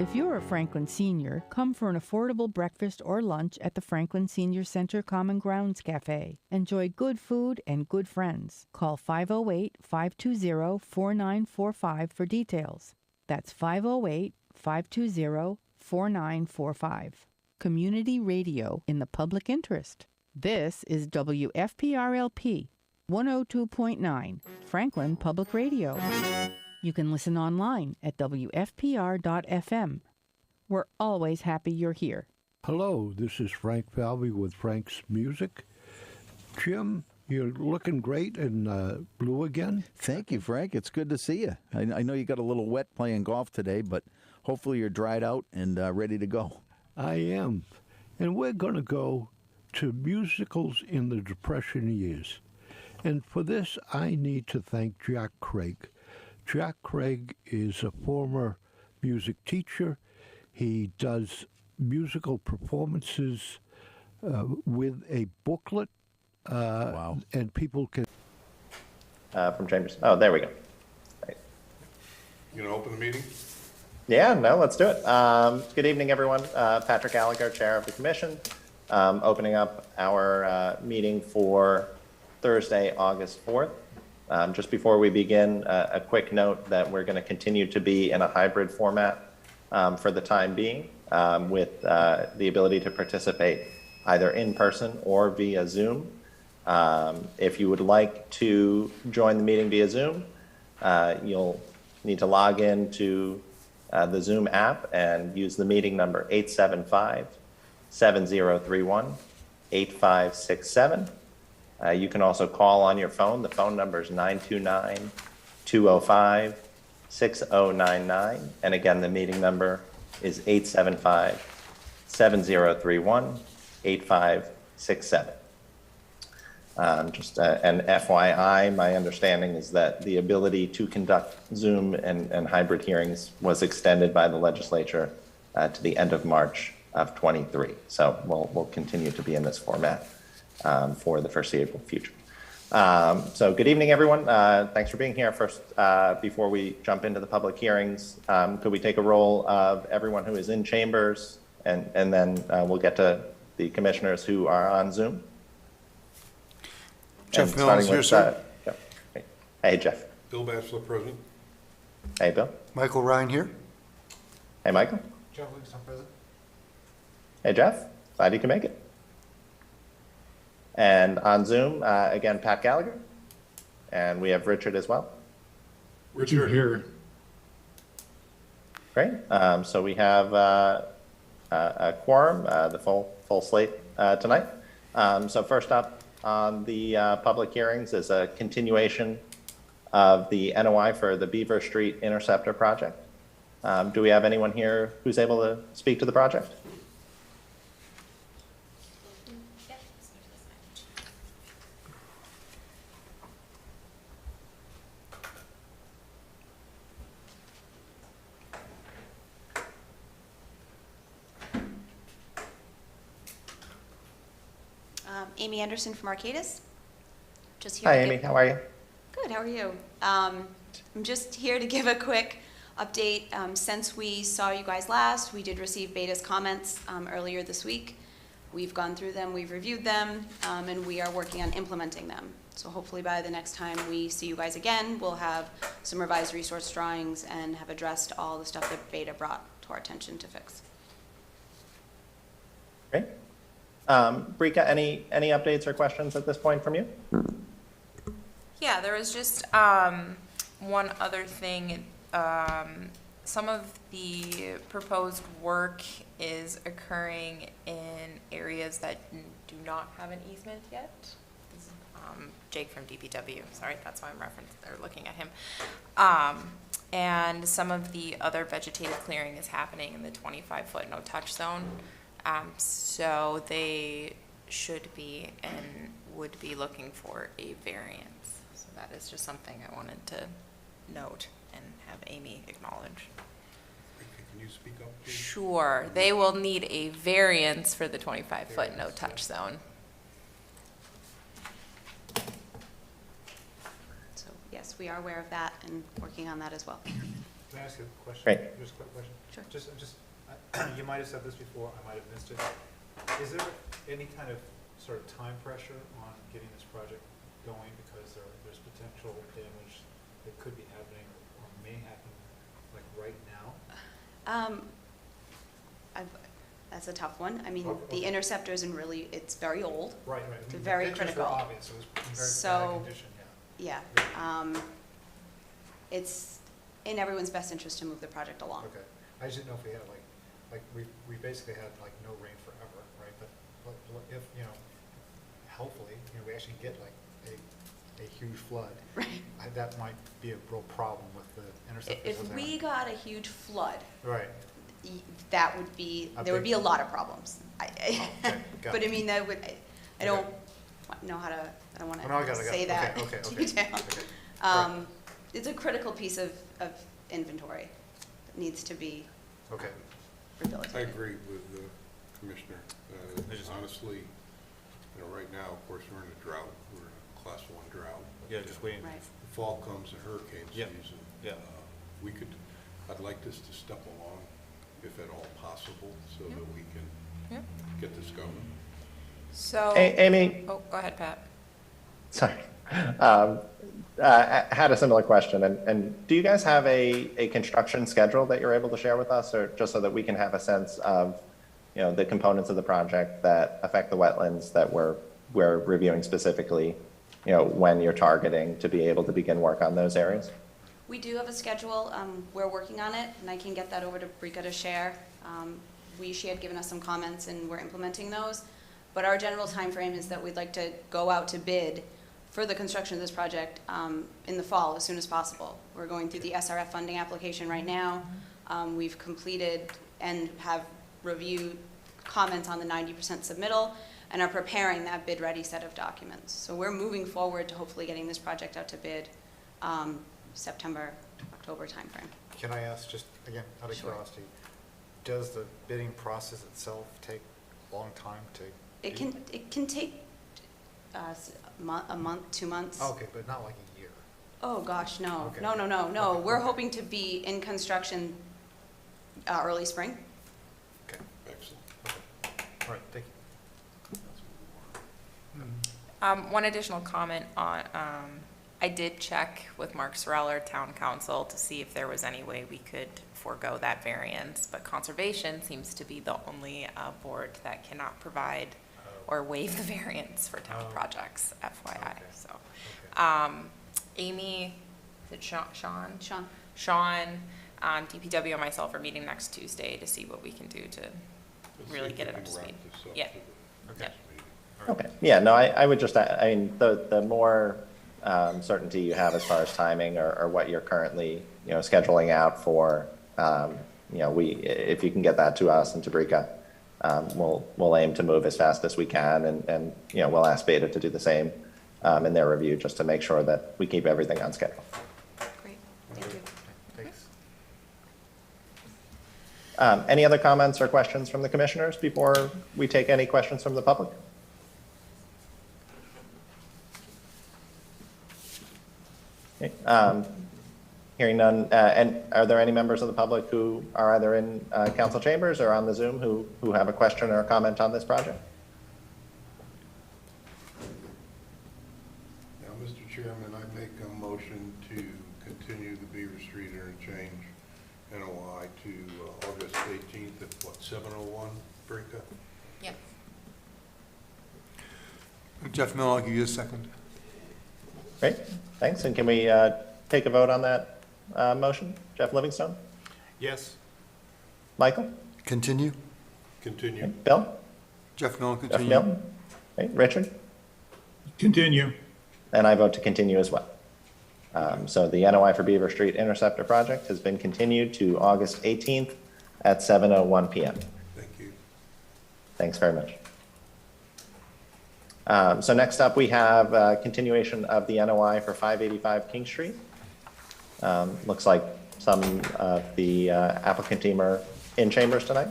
If you're a Franklin senior, come for an affordable breakfast or lunch at the Franklin Senior Center Common Grounds Cafe. Enjoy good food and good friends. Call 508-520-4945 for details. That's 508-520-4945. Community radio in the public interest. This is WFPRLP 102.9, Franklin Public Radio. You can listen online at WFPR.FM. We're always happy you're here. Hello, this is Frank Falvey with Frank's Music. Jim, you're looking great in blue again. Thank you, Frank. It's good to see you. I know you got a little wet playing golf today, but hopefully you're dried out and ready to go. I am. And we're going to go to musicals in the Depression years. And for this, I need to thank Jack Craig. Jack Craig is a former music teacher. He does musical performances with a booklet. Wow. And people can... From Chambers. Oh, there we go. Right. You gonna open the meeting? Yeah, no, let's do it. Good evening, everyone. Patrick Gallagher, Chair of the Commission, opening up our meeting for Thursday, August 4th. Just before we begin, a quick note that we're going to continue to be in a hybrid format for the time being, with the ability to participate either in person or via Zoom. If you would like to join the meeting via Zoom, you'll need to log in to the Zoom app and use the meeting number 875-7031-8567. You can also call on your phone. The phone number is 929-205-6099. And again, the meeting number is 875-7031-8567. Just an FYI, my understanding is that the ability to conduct Zoom and hybrid hearings was extended by the legislature to the end of March of 23. So we'll continue to be in this format for the foreseeable future. So good evening, everyone. Thanks for being here. First, before we jump into the public hearings, could we take a roll of everyone who is in chambers, and then we'll get to the commissioners who are on Zoom. Jeff Mills here, sir. Jeff. Hey, Jeff. Bill Batchelor, President. Hey, Bill. Michael Ryan here. Hey, Michael. Jeff Livingston, President. Hey, Jeff. Glad you can make it. And on Zoom, again, Pat Gallagher. And we have Richard as well. Richard here. Great. So we have a quorum, the full slate tonight. So first up on the public hearings is a continuation of the NOI for the Beaver Street Interceptor project. Do we have anyone here who's able to speak to the project? Amy Anderson from Arcadis. Just here. Hi, Amy. How are you? Good. How are you? I'm just here to give a quick update. Since we saw you guys last, we did receive Beta's comments earlier this week. We've gone through them, we've reviewed them, and we are working on implementing them. So hopefully by the next time we see you guys again, we'll have some revised resource drawings and have addressed all the stuff that Beta brought to our attention to fix. Great. Brika, any updates or questions at this point from you? Yeah, there was just one other thing. Some of the proposed work is occurring in areas that do not have an easement yet. This is, Jake from DPW, sorry, that's why I'm looking at him. And some of the other vegetative clearing is happening in the 25-foot no-touch zone. So they should be and would be looking for a variance. So that is just something I wanted to note and have Amy acknowledge. Can you speak up, please? Sure. They will need a variance for the 25-foot no-touch zone. So yes, we are aware of that and working on that as well. Can I ask you a question? Great. Just a quick question. Sure. You might have said this before, I might have missed it. Is there any kind of sort of time pressure on getting this project going because there's potential damage that could be happening or may happen, like right now? That's a tough one. I mean, Okay. the interceptor isn't really, it's very old. Right. It's I mean, very the pictures were critical. obvious, it was in very So- bad condition, yeah. Yeah. It's in everyone's best interest to move the project along. Okay. I just didn't know if we had we basically had like no rain forever, right? But if, hopefully, we actually get like a huge flood. Right. That might be a real problem with the interceptors. If we got a huge flood, Right. that would be, A there would big- be a lot of problems. Okay, got But I it. mean, that would, I don't know how to, I don't Oh, no, I want got to it, say that okay, to okay, you down. okay. Right. It's a critical piece of inventory that needs to be Okay. I rehabilitated. agree with the Commissioner. Honestly, right now, of course, we're in a drought. We're in a class 1 drought. Yeah, just waiting. Right. The fall comes, the hurricane Yeah, season. yeah. I'd like this to step along, if at all possible, so Yeah. that we can Yeah. get this going. So, Amy, oh, go ahead, Pat. sorry. I had a similar question, and do you guys have a construction schedule that you're able to share with us, or just so that we can have a sense of, the components of the project that affect the wetlands that we're reviewing specifically, when you're targeting to be able to begin work on those areas? We do have a schedule. We're working on it, and I can get that over to Brika to share. She had given us some comments, and we're implementing those. But our general timeframe is that we'd like to go out to bid for the construction of this project in the fall as soon as possible. We're going through the SRF funding application right now. We've completed and have reviewed comments on the 90% submittal and are preparing that bid-ready set of documents. So we're moving forward to hopefully getting this project out to bid September, October timeframe. Can I ask, just again, out of Sure. curiosity, does the bidding process itself take a long time to? It can take a month, 2 months. Okay, but not like a year. Oh, gosh, no. Okay. No. Okay, We're okay. hoping to be in construction early spring. Okay, Excellent. all right, thank you. One additional comment on, I did check with Mark Sorrell, our town council, to see if there was any way we could forego that variance, but conservation seems to be the only board that cannot provide or waive the variance for town Oh. projects, FYI, Okay. so. Okay. Amy, is it Sean? Sean? Sean, DPW and myself are meeting next Tuesday to see what we can do to Let's really see if get we it up to can wrap speed. this up Yeah. to the Okay. next meeting. Okay, yeah, no, I would just, the more certainty you have as far as timing or what you're currently, scheduling out for, if you can get that to us and to Brika, we'll aim to move as fast as we can, and we'll ask Beta to do the same in their review, just to make sure that we keep everything on schedule. Great, thank you. Thanks. Any other comments or questions from the commissioners before we take any questions from the public? Okay, hearing none, and are there any members of the public who are either in council chambers or on the Zoom who have a question or a comment on this project? Now, Mr. Chairman, I make a motion to continue the Beaver Street interchange NOI to August 18th at what, 7:01, Brika? Yep. Jeff Mill, I'll give you a second. Great, thanks, and can we take a vote on that motion? Jeff Livingstone? Yes. Michael? Continue. Continue. Bill? Jeff Mill, Jeff continue. Milton? Okay, Richard? Continue. And I vote to continue as well. So the NOI for Beaver Street Interceptor Project has been continued to August 18th at 7:01 PM. Thank you. Thanks very much. So next up, we have continuation of the NOI for 585 King Street. Looks like some of the applicant team are in chambers tonight.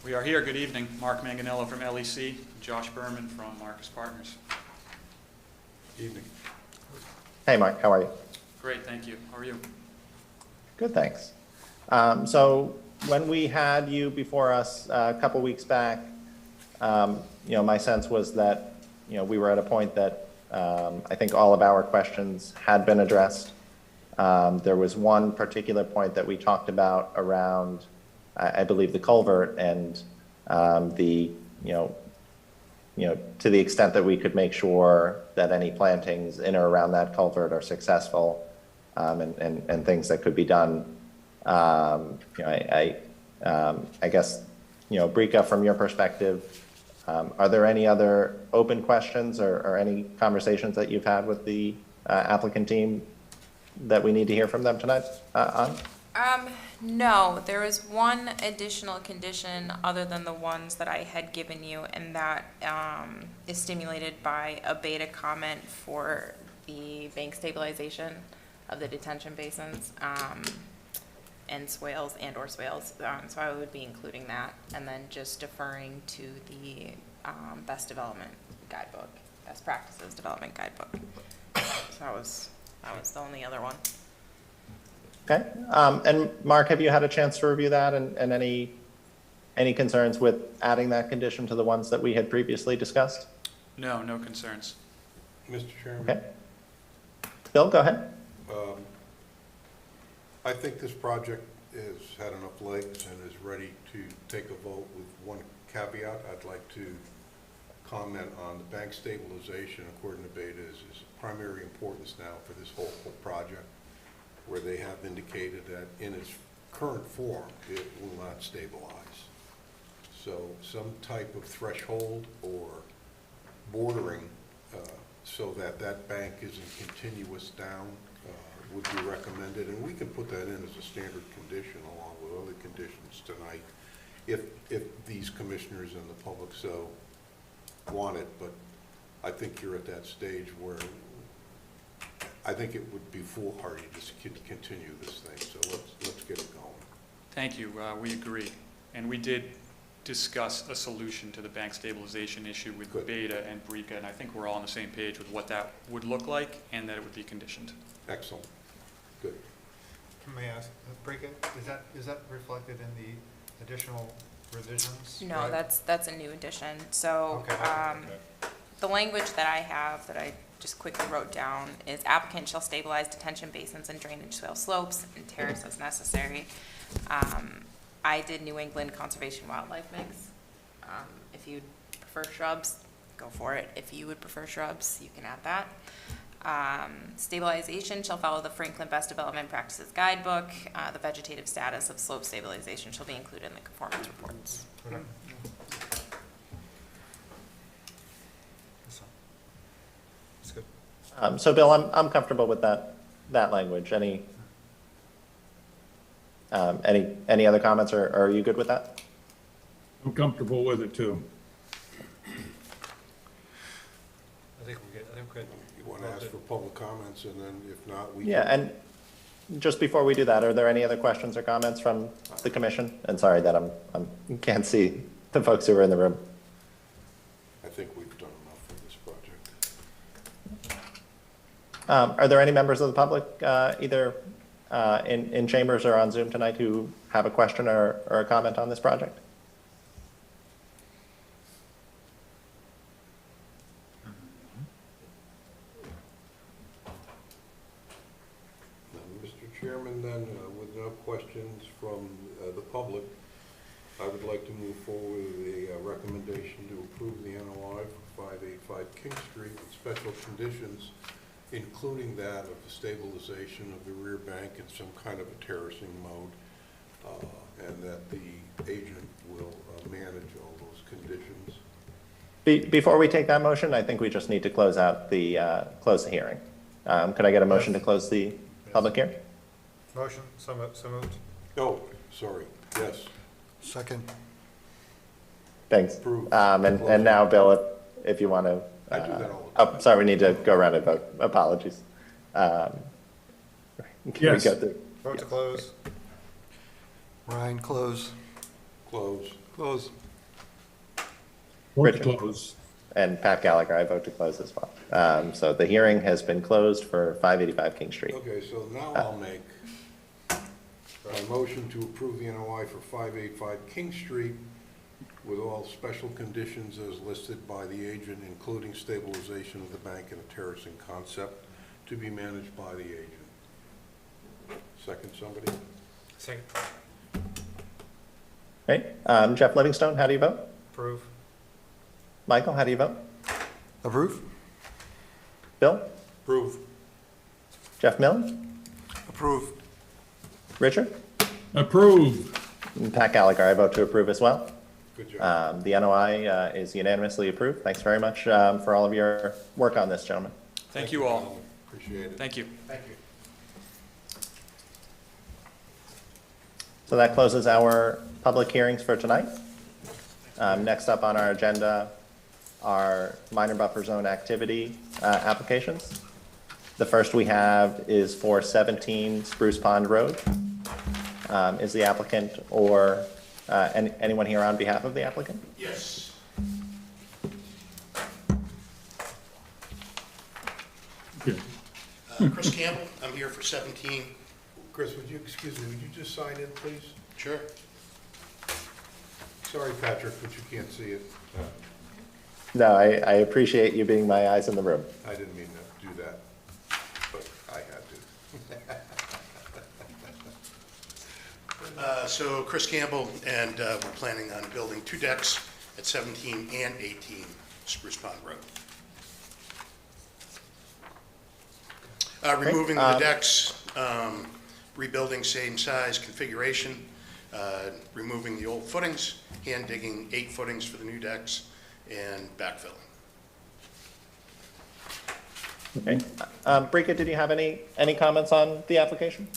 We are here. Good evening. Mark Manganello from LEC, Josh Berman from Marcus Partners. Evening. Hey, Mark, how are you? Great, thank you. How are you? Good, thanks. So when we had you before us a couple weeks back, my sense was that, we were at a point that I think all of our questions had been addressed. There was one particular point that we talked about around, I believe, the culvert and to the extent that we could make sure that any plantings in or around that culvert are successful, and things that could be done. I guess, Brika, from your perspective, are there any other open questions or any conversations that you've had with the applicant team that we need to hear from them tonight on? No, there was one additional condition other than the ones that I had given you, and that is stimulated by a beta comment for the bank stabilization of the detention basins and swales or swales. So I would be including that, and then just deferring to the best development guidebook, best practices development guidebook. So that was the only other one. Okay, and Mark, have you had a chance to review that and any concerns with adding that condition to the ones that we had previously discussed? No, no concerns. Mr. Chairman? Okay. Bill, go ahead. I think this project has had enough legs and is ready to take a vote with one caveat. I'd like to comment on the bank stabilization, according to Beta, is primary importance now for this whole project, where they have indicated that in its current form, it will not stabilize. So some type of threshold or bordering so that bank isn't continuous down would be recommended. And we can put that in as a standard condition along with other conditions tonight if these commissioners and the public so want it. But I think you're at that stage where I think it would be foolhardy to continue this thing, so let's get it going. Thank you, we agree. And we did discuss a solution to the bank stabilization issue with Good. Beta and Brika, and I think we're all on the same page with what that would look like and that it would be conditioned. Excellent. Good. Can I ask, Brika, is that reflected in the additional revisions? No, right? that's a new addition. So Okay. the language that I have that I just quickly wrote down is applicant shall stabilize detention basins and drainage swale slopes and terrace as necessary. I did New England Conservation Wildlife mix. If you prefer shrubs, go for it. If you would prefer shrubs, you can add that. Stabilization shall follow the Franklin Best Development Practices Guidebook. The vegetative status of slope stabilization shall be included in the conformance reports. Okay. That's good. So Bill, I'm comfortable with that language. Any other comments, or are you good with that? I'm comfortable with it too. I think we're good. You want to ask for public comments, and then if not, we Yeah, can. and just before we do that, are there any other questions or comments from the commission? And sorry that I can't see the folks who are in the room. I think we've done enough for this project. Are there any members of the public, either in chambers or on Zoom tonight, who have a question or a comment on this project? Mr. Chairman, then, with no questions from the public, I would like to move forward with a recommendation to approve the NOI for 585 King Street with special conditions, including that of the stabilization of the rear bank in some kind of a terracing mode, and that the agent will manage all those conditions. Before we take that motion, I think we just need to close the hearing. Could I get a motion to close the public hearing? Motion, so moved. Oh, sorry, yes. Second. Thanks. Approved. And now, Bill, if you want to. I do that all the time. Oh, sorry, we need to go around and vote. Apologies. Can Yes. we go through? Vote to close. Ryan, close. Close. Vote to Richard. close. And Pat Gallagher, I vote to close as well. So the hearing has been closed for 585 King Street. Okay, so now I'll make a motion to approve the NOI for 585 King Street with all special conditions as listed by the agent, including stabilization of the bank and a terracing concept to be managed by the agent. Second, somebody? Second. Right, Jeff Livingstone, how do you vote? Approve. Michael, how do you vote? Approve? Bill? Approve. Jeff Milne? Approve. Richard? Approve. And Pat Gallagher, I vote to approve as well. Good job. The NOI is unanimously approved. Thanks very much for all of your work on this, gentlemen. Thank you all. gentlemen. Appreciate it. Thank you. Thank you. So that closes our public hearings for tonight. Next up on our agenda are minor buffer zone activity applications. The first we have is for 17 Spruce Pond Road. Is the applicant or anyone here on behalf of the applicant? Yes. Okay. Chris Campbell, I'm here for 17. Chris, would you, excuse me, would you just sign in, please? Sure. Sorry, Patrick, but you can't see it. No, I appreciate you being my eyes in the room. I didn't mean to do that, but I had to. So Chris Campbell, and we're planning on building 2 decks at 17 and 18 Spruce Pond Road. Removing the decks, rebuilding same size configuration, removing the old footings, hand digging 8 footings for the new decks, and backfilling. Okay. Brika, did you have any comments on the application?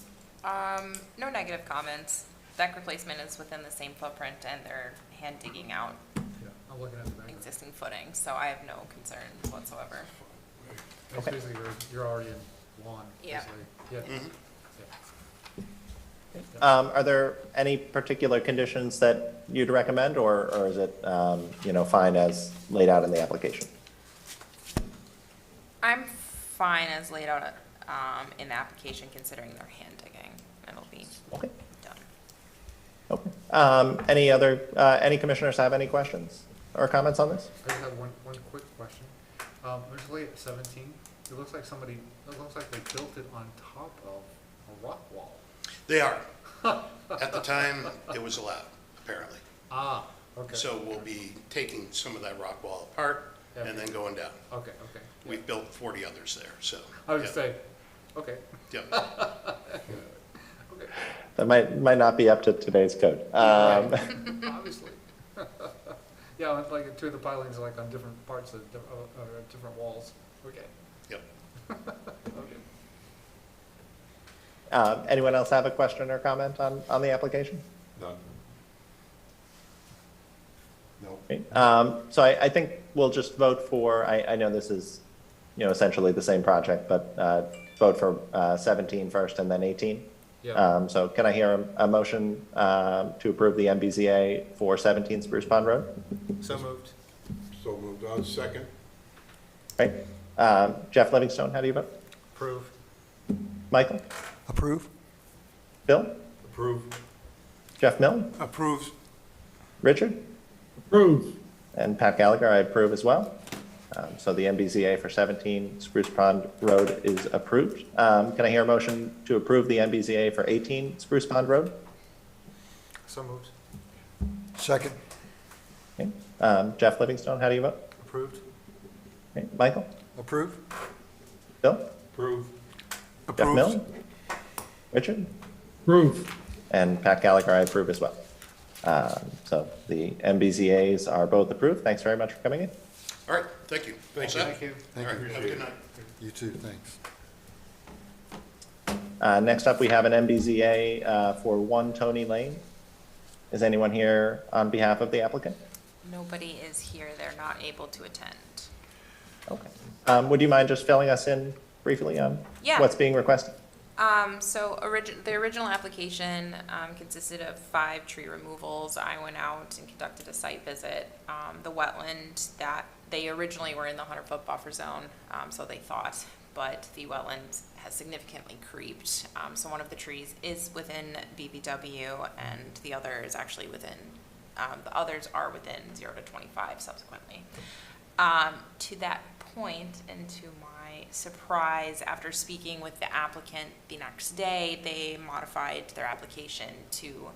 No negative comments. Deck replacement is within the same footprint and they're hand digging out Yeah, I'm looking at the back. existing footing, so I have no concerns whatsoever. It's Okay. basically, you're already in lawn. Yeah. basically. Yeah. Mhm. Are there any particular conditions that you'd recommend, or is it, fine as laid out in the application? I'm fine as laid out in the application considering they're hand digging. It'll be Okay. done. Okay. Any commissioners have any questions or comments on this? I just have one quick question. There's late at 17, it looks like they built it on top of a rock wall. They are. At the time, it was allowed, apparently. Ah, okay. So we'll be taking some of that rock wall apart and then going down. Okay. We've built 40 others there, so. I would yeah. say, okay. Yep. Okay. That might not be up to today's code. Obviously. Yeah, it's like 2 of the pilings are like on different parts of different walls. Okay. Yep. Okay. Anyone else have a question or comment on the application? None. No. Okay. So I think we'll just vote for, I know this is, essentially the same project, but vote for 17 first and then 18. Yeah. So can I hear a motion to approve the MBZA for 17 Spruce Pond Road? So moved. So moved on. Second? Right. Jeff Livingstone, how do you vote? Approve. Michael? Approve? Bill? Approve. Jeff Milne? Approve. Richard? Approve. And Pat Gallagher, I approve as well. So the MBZA for 17 Spruce Pond Road is approved. Can I hear a motion to approve the MBZA for 18 Spruce Pond Road? So moved. Second? Okay. Jeff Livingstone, how do you vote? Approved. Okay. Michael? Approve? Bill? Approve. Jeff Milne? Richard? Approve. And Pat Gallagher, I approve as well. So the MBZAs are both approved. Thanks very much for coming in. All right, thank you. All set? Thank you. All right, have a good night. You too, thanks. Next up, we have an MBZA for 1 Tony Lane. Is anyone here on behalf of the applicant? Nobody is here. They're not able to attend. Okay. Would you mind just filling us in briefly on Yeah. what's being requested? The original application consisted of 5 tree removals. I went out and conducted a site visit. The wetland that they originally were in the 100-foot buffer zone, so they thought, but the wetland has significantly creeped. So one of the trees is within BBW, and the other is actually within. The others are within 0 to 25 subsequently. To that point, and to my surprise, after speaking with the applicant the next day, they modified their application to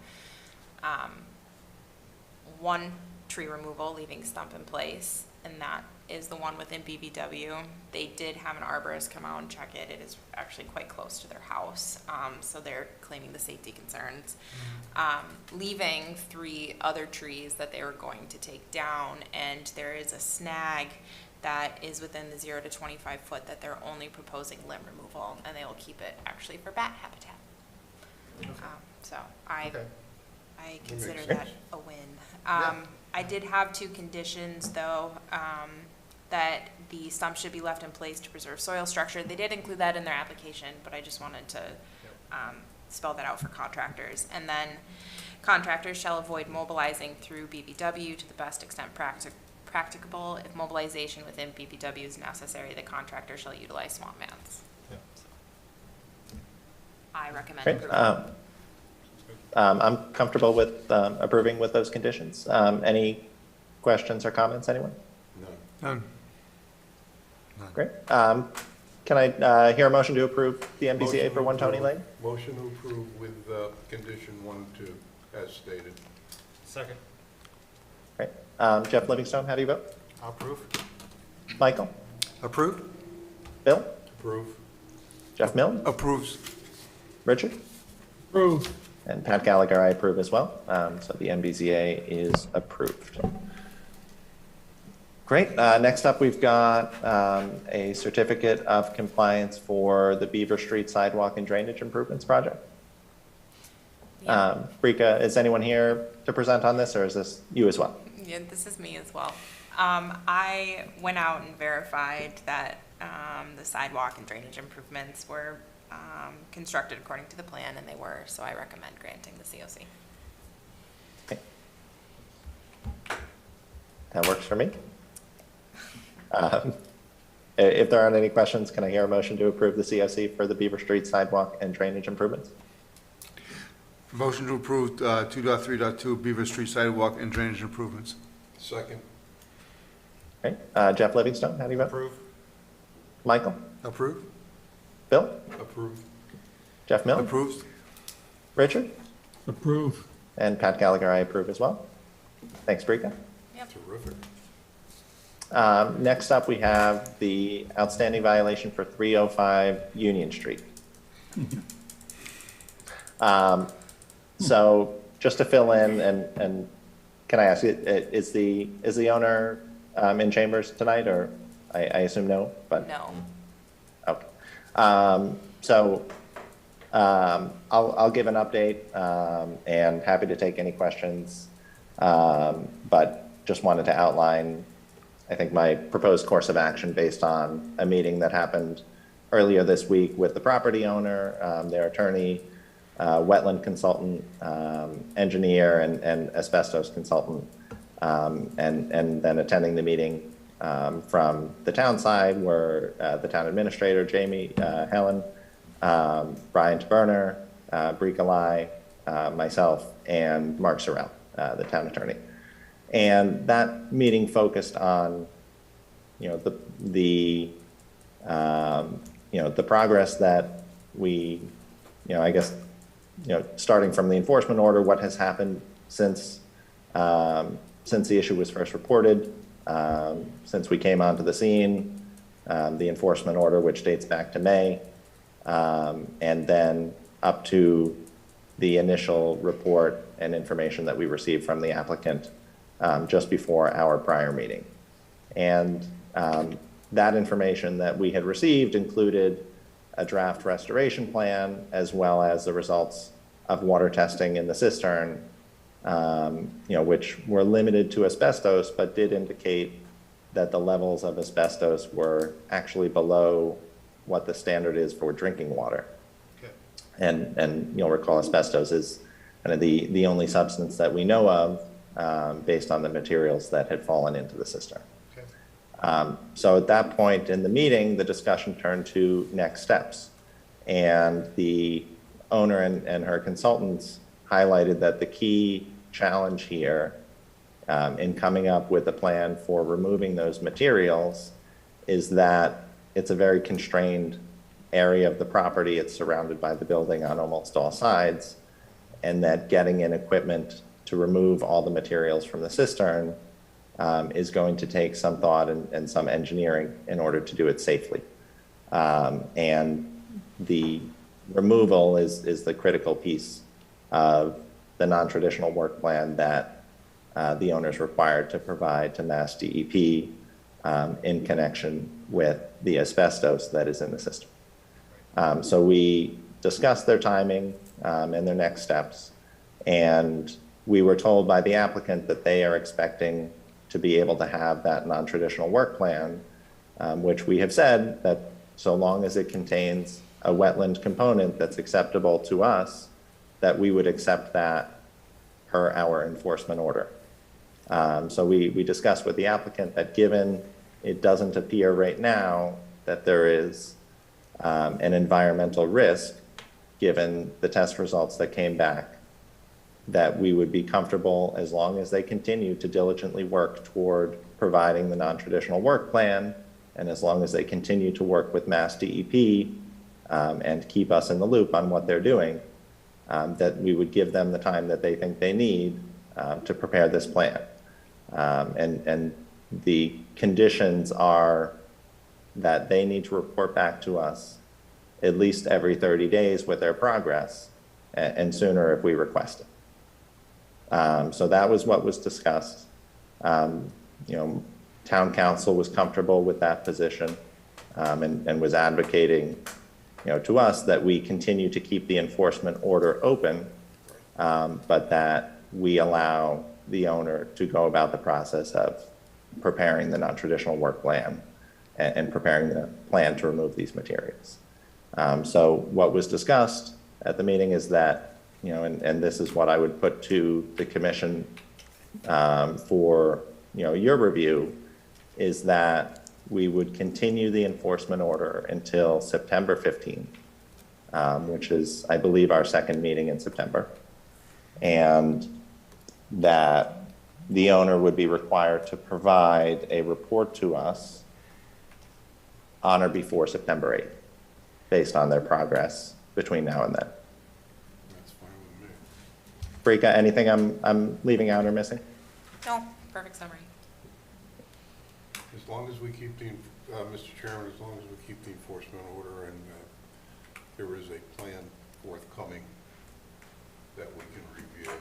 1 tree removal, leaving stump in place, and that is the one within BBW. They did have an arborist come out and check it. It is actually quite close to their house, so they're claiming the safety concerns. Leaving 3 other trees that they were going to take down, and there is a snag that is within the 0 to 25 foot that they're only proposing limb removal, and they will keep it actually for bat habitat. So I consider that a win. I did have 2 conditions, though, that the stump should be left in place to preserve soil structure. They did include that in their application, but I just wanted to spell that out for contractors. And then contractors shall avoid mobilizing through BBW to the best extent practicable. If mobilization within BBW is necessary, the contractor shall utilize swamp mats. Yeah. I recommend Great. approval. I'm comfortable with approving with those conditions. Any questions or comments, anyone? None. Great. Can I hear a motion to approve the MBCA for 1 Tony Lane? Motion to approve with condition 1 and 2, as stated. Second. Great. Jeff Livingstone, how do you vote? I'll approve. Michael? Approved? Bill? Approve. Jeff Milne? Approves. Richard? Approved. And Pat Gallagher, I approve as well. So the MBZA is approved. Great. Next up, we've got a certificate of compliance for the Beaver Street Sidewalk and Drainage Improvements Project. Brika, is anyone here to present on this, or is this you as well? Yeah, this is me as well. I went out and verified that the sidewalk and drainage improvements were constructed according to the plan, and they were, so I recommend granting the COC. Okay. That works for me. If there aren't any questions, can I hear a motion to approve the COC for the Beaver Street Sidewalk and Drainage Improvements? Motion to approve 2.3.2 Beaver Street Sidewalk and Drainage Improvements. Second. Okay. Jeff Livingstone, how do you vote? Approve. Michael? Approved? Bill? Approve. Jeff Milne? Approved? Richard? Approved. And Pat Gallagher, I approve as well. Thanks, Brika. Terrific. Next up, we have the outstanding violation for 305 Union Street. So just to fill in, and can I ask you, is the owner in chambers tonight, or I assume no? But No. okay. I'll give an update and happy to take any questions, but just wanted to outline, I think, my proposed course of action based on a meeting that happened earlier this week with the property owner, their attorney, wetland consultant, engineer, and asbestos consultant, and then attending the meeting from the town side were the town administrator, Jamie Helen, Brian Taberner, Brika Lai, myself, and Mark Sorrell, the town attorney. And that meeting focused on, the progress that we, I guess, starting from the enforcement order, what has happened since the issue was first reported, since we came onto the scene, the enforcement order, which dates back to May, and then up to the initial report and information that we received from the applicant just before our prior meeting. And that information that we had received included a draft restoration plan, as well as the results of water testing in the cistern, which were limited to asbestos, but did indicate that the levels of asbestos were actually below what the standard is for drinking water. Okay. And you'll recall asbestos is kind of the only substance that we know of based on the materials that had fallen into the cistern. So at that point in the meeting, the discussion turned to next steps. And the owner and her consultants highlighted that the key challenge here in coming up with a plan for removing those materials is that it's a very constrained area of the property. It's surrounded by the building on almost all sides, and that getting in equipment to remove all the materials from the cistern is going to take some thought and some engineering in order to do it safely. And the removal is the critical piece of the non-traditional work plan that the owner is required to provide to Mass DEP in connection with the asbestos that is in the system. So we discussed their timing and their next steps, and we were told by the applicant that they are expecting to be able to have that non-traditional work plan, which we have said that so long as it contains a wetland component that's acceptable to us, that we would accept that per our enforcement order. So we discussed with the applicant that given it doesn't appear right now that there is an environmental risk, given the test results that came back, that we would be comfortable as long as they continue to diligently work toward providing the non-traditional work plan, and as long as they continue to work with Mass DEP and keep us in the loop on what they're doing, that we would give them the time that they think they need to prepare this plan. And the conditions are that they need to report back to us at least every 30 days with their progress, and sooner if we request it. So that was what was discussed. Town council was comfortable with that position and was advocating, to us that we continue to keep the enforcement order open, but that we allow the owner to go about the process of preparing the non-traditional work plan and preparing the plan to remove these materials. So what was discussed at the meeting is that, and this is what I would put to the commission for, your review, is that we would continue the enforcement order until September 15th, which is, I believe, our second meeting in September, and that the owner would be required to provide a report to us on or before September 8th, based on their progress between now and then. That's fine with me. Brika, anything I'm leaving out or missing? No, perfect summary. As long as we keep the, Mr. Chairman, as long as we keep the enforcement order and there is a plan forthcoming that we can review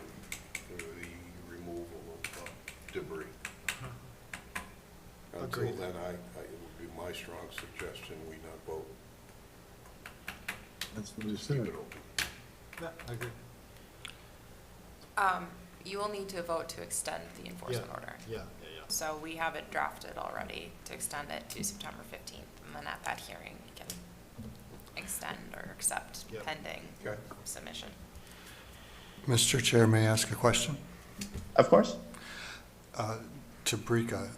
for the removal of debris. Until Agreed. then, it would be my strong suggestion we not vote. That's what you Just keep said. it open. Yeah, I agree. You will need to vote to extend the enforcement order. Yeah. So we have it drafted already to extend it to September 15th, and then at that hearing, we can extend or accept Yep. pending Okay. submission. Mr. Chair, may I ask a question? Of course. To Brika,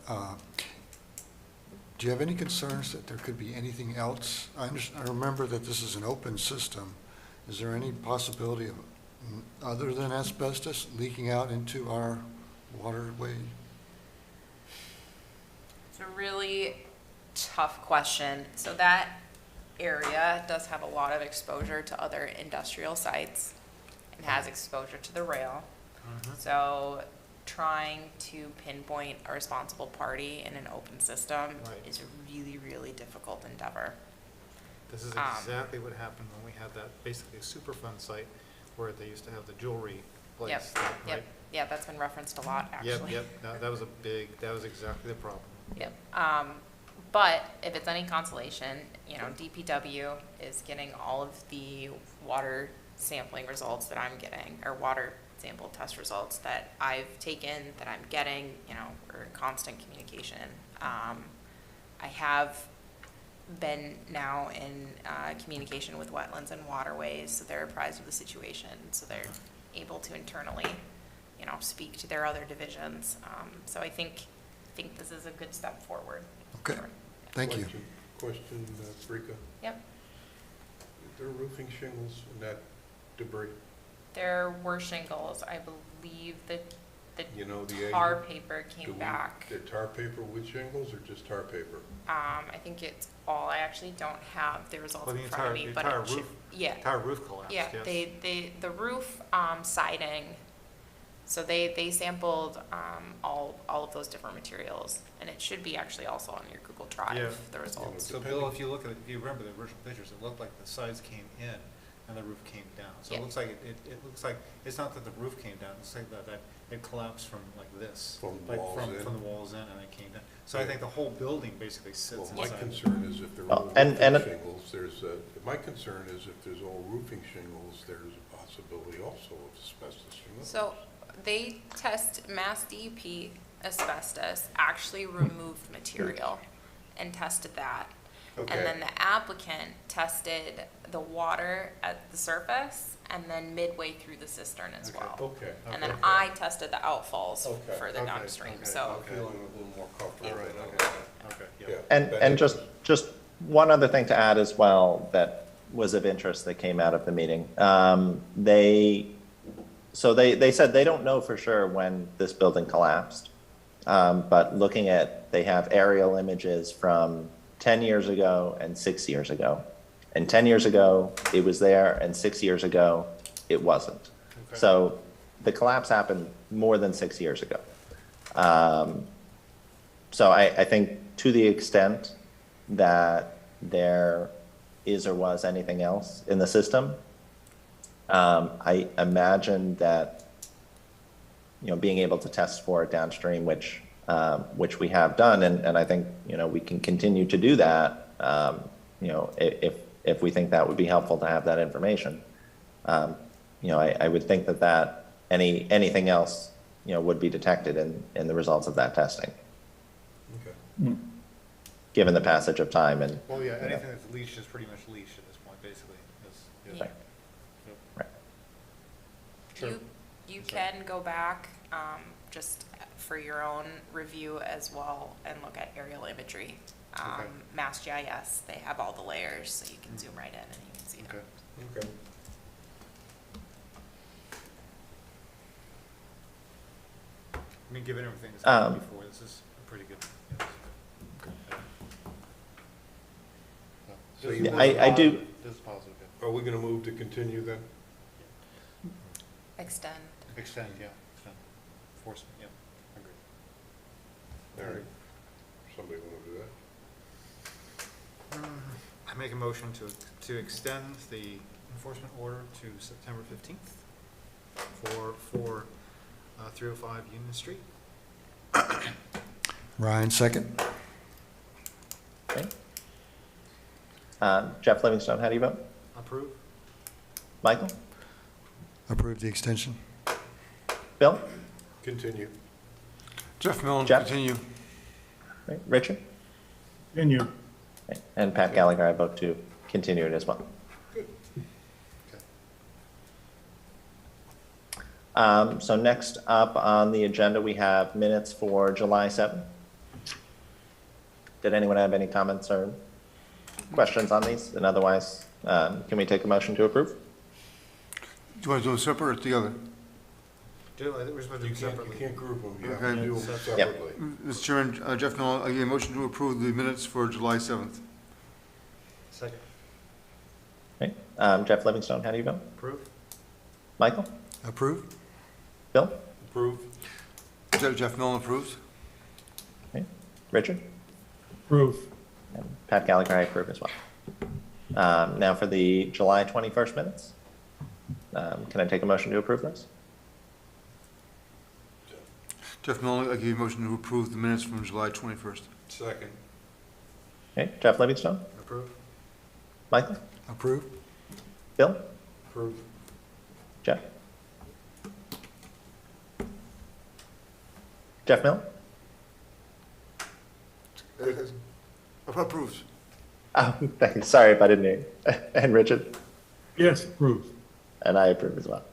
do you have any concerns that there could be anything else? I remember that this is an open system. Is there any possibility of, other than asbestos, leaking out into our waterway? It's a really tough question. So that area does have a lot of exposure to other industrial sites and has exposure to the rail. So trying to pinpoint a responsible party in an open system Right. is a really, really difficult endeavor. This is exactly what happened when we had that, basically a Superfund site where they used to have the jewelry place. Yep, right? yep, yeah, that's been referenced a lot, actually. Yep, that was that was exactly the problem. Yep. But if it's any consolation, DPW is getting all of the water sampling results that I'm getting, or water sample test results that I've taken, that I'm getting, we're in constant communication. I have been now in communication with wetlands and waterways, so they're apprised of the situation, so they're able to internally, speak to their other divisions. So I think this is a good step forward. Okay, thank you. Question, Rika. Yep. There roofing shingles in that debris? There were shingles. I believe that the The tar paper came Do we- back. The tar paper with shingles or just tar paper? I think it's all, I actually don't have the results Well, in the front of me, but entire it should, roof, yeah. entire roof collapsed, Yeah, yes. the roof, siding, so they sampled, all of those different materials, and it should be actually also on your Google Yeah. Drive, the results. So Bill, if you look at it, if you remember the original pictures, it looked like the sides came in and the roof came down. So Yeah. it looks like, it looks like, it's not that the roof came down, it's like that it collapsed from like this. From the like walls in? From the walls in and it came down. So I think the whole building basically sits Well, inside. my concern is if there are Well, all and- roofing and- shingles, my concern is if there's all roofing shingles, there's a possibility also of asbestos shingles. So they test, Mass DEP asbestos actually removed material and tested that. Okay. And then the applicant tested the water at the surface and then midway through the cistern as Okay. well. Okay. And then okay. I tested the outfalls Okay. further Okay, downstream, okay, so. I'm feeling a little more comfortable. All right, now. okay, Yeah. yeah. And just one other thing to add as well that was of interest that came out of the meeting. They said they don't know for sure when this building collapsed. But looking at, they have aerial images from 10 years ago and 6 years ago. And 10 years ago, it was there, and 6 years ago, it wasn't. Okay. So the collapse happened more than 6 years ago. So I think to the extent that there is or was anything else in the system, I imagine that, being able to test for it downstream, which we have done, and I think, we can continue to do that, if we think that would be helpful to have that information. I would think that anything else, would be detected in the results of that testing, Okay. given the passage of time and. Well, yeah, anything that's leached is pretty much leached at this point, basically. Yeah. Yep. Right. Sure. You can go back, just for your own review as well and look at aerial imagery. Okay. Mass GIS, they have all the layers, so you can zoom right in and you can see Okay. them. Okay. I mean, given everything that's Um, happened before, this is pretty good. Yes. So This you is want- I do- positive. This is positive, yeah. Are we gonna move to continue then? Extend. Extend, yeah, extend. Enforcement, yeah, agreed. All right. Somebody wanna do that? I make a motion to extend the enforcement order to September 15th for 305 Union Street. Ryan, second. Okay. Jeff Livingstone, how do you vote? Approve? Michael? Approve the extension. Bill? Continue. Jeff Millen, Jeff? continue. Right. Richard? Continue. Okay. And Pat Gallagher, I vote to continue it as well. Good. Okay. So next up on the agenda, we have minutes for July 7th. Did anyone have any comments or questions on these? And otherwise, can we take a motion to approve? Do you want to do it separate or together? I think we're supposed to You do can't, separately. you can't group them, you have Okay. to do them Yep. separately. Mr. Chairman, Jeff Millen, I give a motion to approve the minutes for July 7th. Second. Okay. Jeff Livingstone, how do you vote? Approve? Michael? Approve? Bill? Approve? Jeff Millen approves. Okay. Richard? Approve. And Pat Gallagher, I approve as well. Now for the July 21st minutes. Can I take a motion to approve those? Jeff Millen, I give a motion to approve the minutes from July 21st. Second. Okay. Jeff Livingstone? Approve? Michael? Approve? Bill? Approve? Jeff? Jeff Mill? Approves. Thank you. Sorry if I didn't hear you. And Richard? Yes, approved. And I approve as well.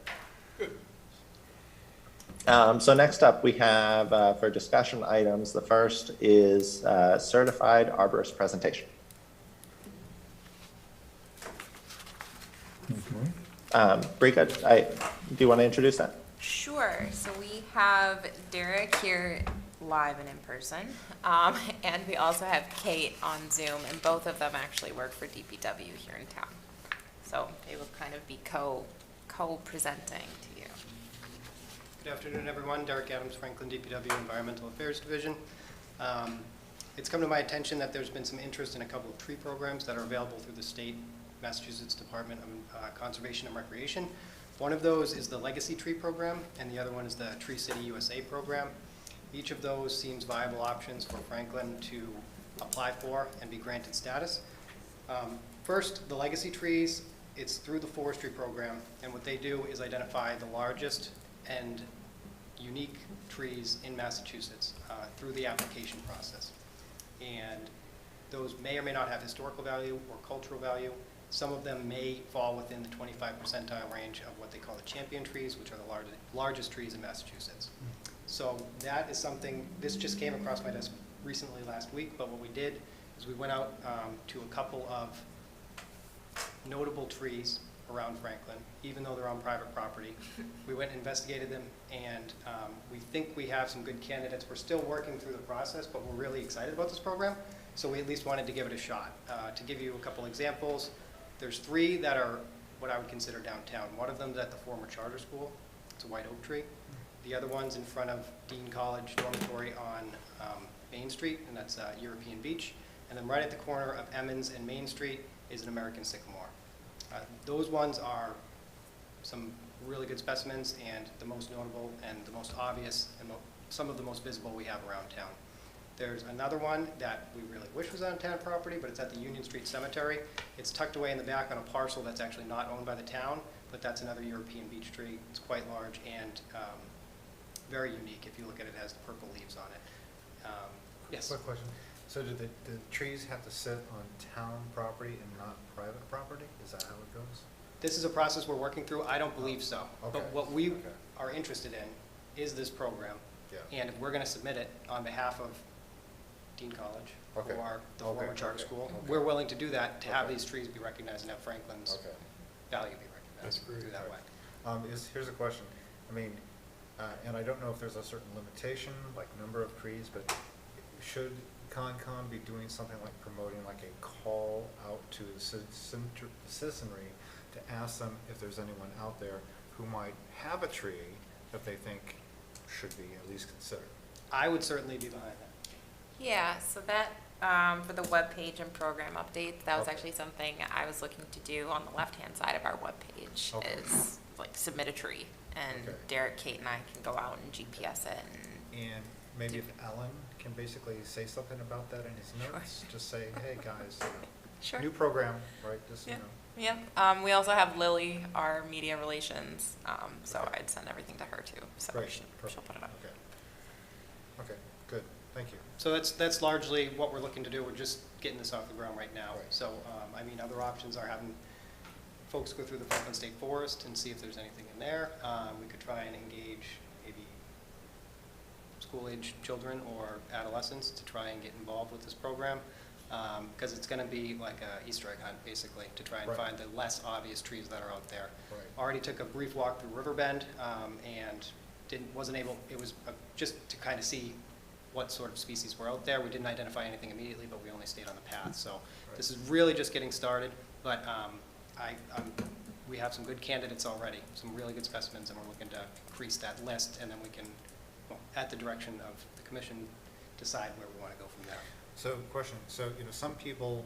So next up, we have for discussion items, the first is certified arborist presentation. Brika, do you want to introduce that? Sure. So we have Derek here live and in person, and we also have Kate on Zoom, and both of them actually work for DPW here in town. So they will kind of be co-presenting to you. Good afternoon, everyone. Derek Adams, Franklin DPW Environmental Affairs Division. It's come to my attention that there's been some interest in a couple of tree programs that are available through the state Massachusetts Department of Conservation and Recreation. One of those is the Legacy Tree Program, and the other one is the Tree City USA Program. Each of those seems viable options for Franklin to apply for and be granted status. First, the Legacy Trees, it's through the Forestry Program, and what they do is identify the largest and unique trees in Massachusetts through the application process. And those may or may not have historical value or cultural value. Some of them may fall within the 25 percentile range of what they call the champion trees, which are the largest trees in Massachusetts. So that is something, this just came across my desk recently last week, but what we did is we went out to a couple of notable trees around Franklin, even though they're on private property. We went and investigated them, and we think we have some good candidates. We're still working through the process, but we're really excited about this program, so we at least wanted to give it a shot. To give you a couple examples, there's 3 that are what I would consider downtown. One of them is at the former charter school. It's a white oak tree. The other one's in front of Dean College Dormitory on Main Street, and that's European Beach. And then right at the corner of Emmons and Main Street is an American sycamore. Those ones are some really good specimens, and the most notable and the most obvious and some of the most visible we have around town. There's another one that we really wish was on town property, but it's at the Union Street Cemetery. It's tucked away in the back on a parcel that's actually not owned by the town, but that's another European beech tree. It's quite large and very unique. If you look at it, it has the purple leaves on it. Yes? Quick question. So do the trees have to sit on town property and not private property? Is that how it goes? This is a process we're working through. I don't believe so. Okay. But what we are interested in is this program. Yeah. And if we're going to submit it on behalf of Dean College Okay. or the Okay, former charter okay, school, okay. we're willing to do that, to have Okay. these trees be recognized and have Franklin's Okay. value be recognized through that way. Here's a question. I mean, and I don't know if there's a certain limitation, like number of trees, but should Concom be doing something like promoting like a call out to the citizenry to ask them if there's anyone out there who might have a tree that they think should be at least considered? I would certainly be behind that. Yeah, so that, for the webpage and program updates, that was Okay. actually something I was looking to do on the left-hand side of our webpage, Okay. is like submit a tree. And Okay. Derek, Kate, and I can go out and GPS it and, And maybe if Alan can basically say something about that in his notes, just say, hey, guys, Sure. new program, right, just, you Yeah. know. Yeah, we also have Lily, our media relations, so Okay. I'd send everything to her too, so Great, she'll perfect. put it up. Okay. Okay, good, thank you. So that's largely what we're looking to do. We're just getting this off the ground right now. Right. So, I mean, other options are having folks go through the Franklin State Forest and see if there's anything in there. We could try and engage maybe school-age children or adolescents to try and get involved with this program, because it's going to be like a Easter egg hunt, basically, to try and Right. find the less obvious trees that are out there. Right. Already took a brief walk through Riverbend, and wasn't able, it was just to kind of see what sort of species were out there. We didn't identify anything immediately, but we only stayed on the path. So this is really just getting started, but we have some good candidates already, some really good specimens, and we're looking to increase that list, and then we can, well, at the direction of the commission, decide where we want to go from there. So, question, so, you know, some people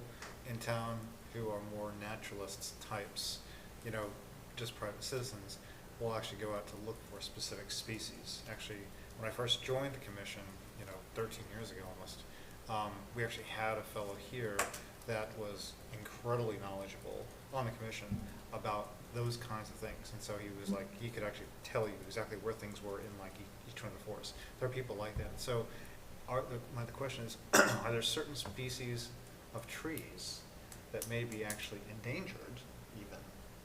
in town who are more naturalists types, you know, just private citizens, will actually go out to look for specific species. Actually, when I first joined the commission, you know, 13 years ago almost, we actually had a fellow here that was incredibly knowledgeable on the commission about those kinds of things. And so he was like, he could actually tell you exactly where things were in like each one of the forests. There are people like that. So the question is, are there certain species of trees that may be actually endangered even,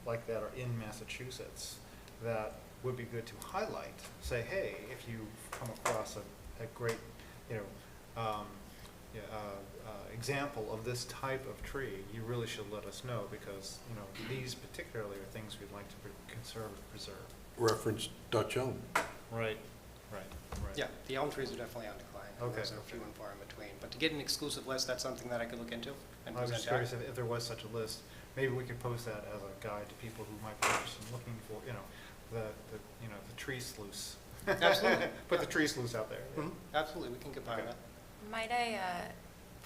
like that are in Massachusetts, that would be good to highlight. Say, hey, if you come across a great, you know, example of this type of tree, you really should let us know, because, you know, these particularly are things we'd like to conserve and preserve. Reference Dutch elm. Right, right. Yeah, the elm trees are definitely on decline. Okay, Those are few and far in between. But to get an exclusive list, that's something that I could look into and I was present just curious if there was such a list. Maybe we could post that as a guide to people who might be interested in looking for, you know, the tree sluice. Absolutely. Put the tree sluice out there. Mhm. Absolutely, we can combine Okay. that. Might I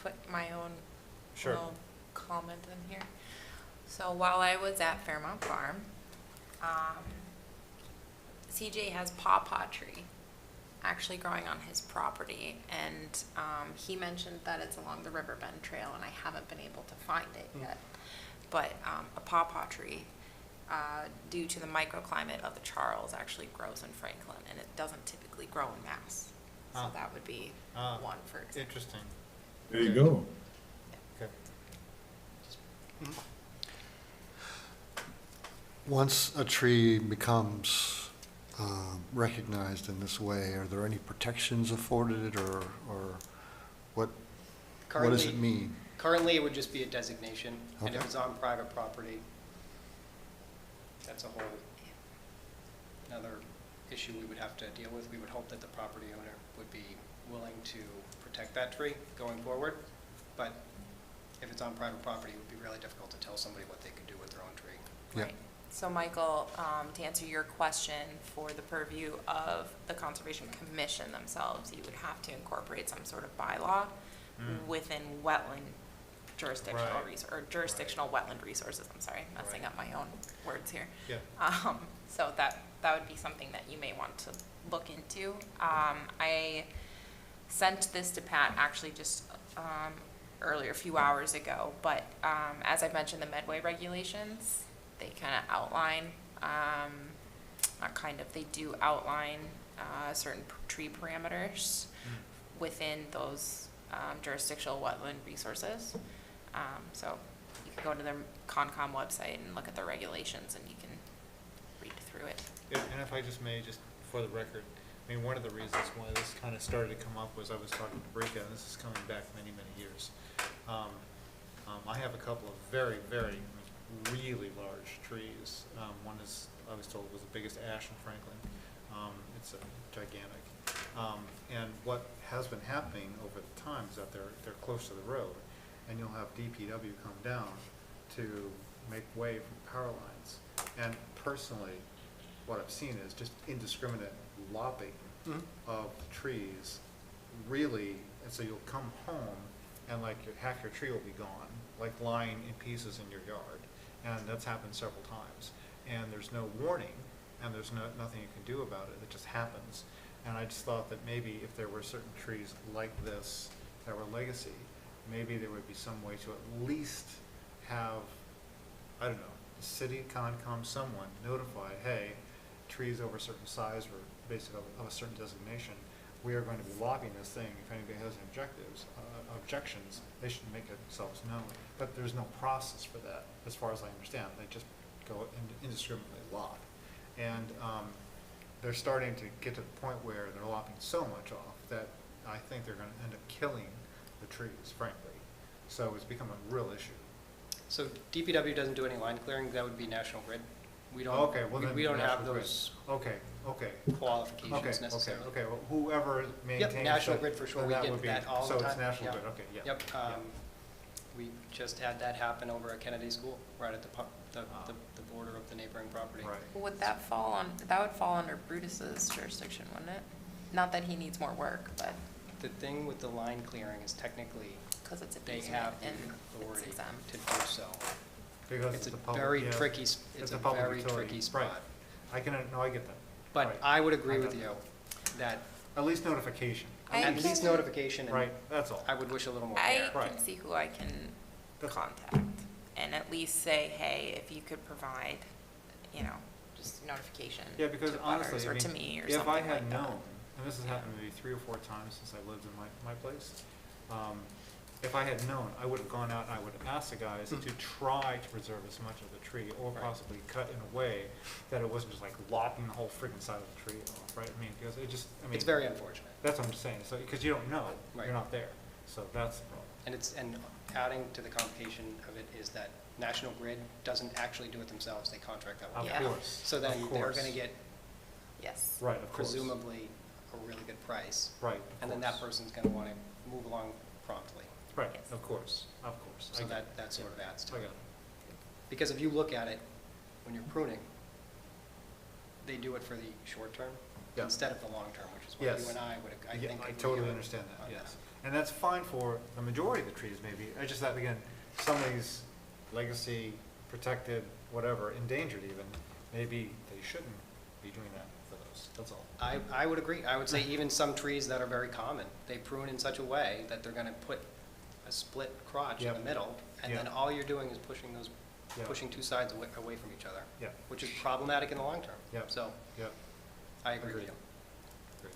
put my own Sure. little comment in here? So while I was at Fairmount Farm, CJ has pawpaw tree actually growing on his property, and he mentioned that it's along the Riverbend Trail, and I haven't been able to find it yet. But a pawpaw tree, due to the microclimate of the Charles, actually grows in Franklin, and it doesn't typically grow in Mass. So Ah. that would be one, for example. Interesting. There you go. Okay. Once a tree becomes recognized in this way, are there any protections afforded it, or what does it mean? Currently, it would just be a designation, and if Okay. it's on private property, that's a whole another issue we would have to deal with. We would hope that the property owner would be willing to protect that tree going forward, but if it's on private property, it would be really difficult to tell somebody what they could do with their own tree. Yeah. Right. So Michael, to answer your question, for the purview of the Conservation Commission themselves, you would have to incorporate some sort of bylaw within wetland jurisdictional Right. or jurisdictional wetland resources. I'm sorry, messing Right. up my own words here. Yeah. So that would be something that you may want to look into. I sent this to Pat actually just earlier, a few hours ago, but as I mentioned, the Medway regulations, they kind of outline, they do outline certain tree parameters within those jurisdictional wetland resources. So you can go to their Concom website and look at the regulations, and you can read through it. Yeah, and if I just may, just for the record, I mean, one of the reasons why this kind of started to come up was I was talking to Brika, and this is coming back many, many years. I have a couple of very, very, really large trees. One is, I was told, was the biggest ash in Franklin. It's gigantic. And what has been happening over the time is that they're close to the road, and you'll have DPW come down to make way for power lines. And personally, what I've seen is just indiscriminate lopping of trees, really, and so you'll come home and like half your tree will be gone, like lying in pieces in your yard. And that's happened several times. And there's no warning, and there's nothing you can do about it. It just happens. And I just thought that maybe if there were certain trees like this that were legacy, maybe there would be some way to at least have, I don't know, the city, Concom, someone notify, hey, trees over a certain size or basically of a certain designation, we are going to be logging this thing. If anybody has any objections, they should make themselves known. But there's no process for that, as far as I understand. They just go indiscriminately lop. And they're starting to get to the point where they're lopping so much off that I think they're going to end up killing the trees, frankly. So it's become a real issue. So DPW doesn't do any line clearing, that would be National Grid. We don't, Okay, well then we don't have National Grid. those Okay. qualifications necessarily. Okay, well, whoever maintains. Yep, National that, Grid for sure, then we that get would be- that all the So time. it's National Yeah. Grid, okay, yeah. Yep, yeah. we just had that happen over at Kennedy School, right at the border of the neighboring property. Right. Would that would fall under Brutus's jurisdiction, wouldn't it? Not that he needs more work, but The thing with the line clearing is technically, because it's a they easement have the and it's authority exempt. to do so. Because It's a public- very yeah, tricky, it's it's a a public very utility. tricky Right. spot. I get that. But Right. I would agree I with got you that At least notification. at least notification, and Right, that's all. I would wish a little more I care. Right. can see who I can That's- contact and at least say, hey, if you could provide, just notification Yeah, because to honestly, butters I or mean, to me or if something I had like that. known, and this has happened maybe 3 or 4 times since I lived in my place, if I had known, I would have gone out and I would have asked the guys to try to preserve as much of the tree, or possibly cut in a way that it wasn't just like lopping the whole freaking side of the tree off, right? I mean, because it just, I mean. It's very unfortunate. That's what I'm saying, so, because you don't know, Right. you're not there, so that's the problem. And adding to the complication of it is that National Grid doesn't actually do it themselves, they contract that with. Of course. So then of they're course. gonna get Yes. Right, of course. presumably a really good price. Right, of And then that course. person's gonna wanna move along promptly. Right, Yes. of course, of course. I So get that sort of adds it. to I it. got it. Because if you look at it, when you're pruning, they do it for the short term Yeah. instead of the long term, which is what Yes. you and I would, I Yeah, think. I agree totally on understand that, on yes. And that's fine for the majority of the trees, maybe. I just thought, again, some of these legacy, protected, whatever, endangered even, maybe they shouldn't be doing that for those, that's all. I would agree. I would say even some trees that are very common, they prune in such a way that they're gonna put a split crotch in the Yep. middle, and then Yep. all you're doing is pushing those, Yep. pushing two sides away from each other. Yep. Which is problematic in the long term. Yep. So Yep. I agree with Agreed. you.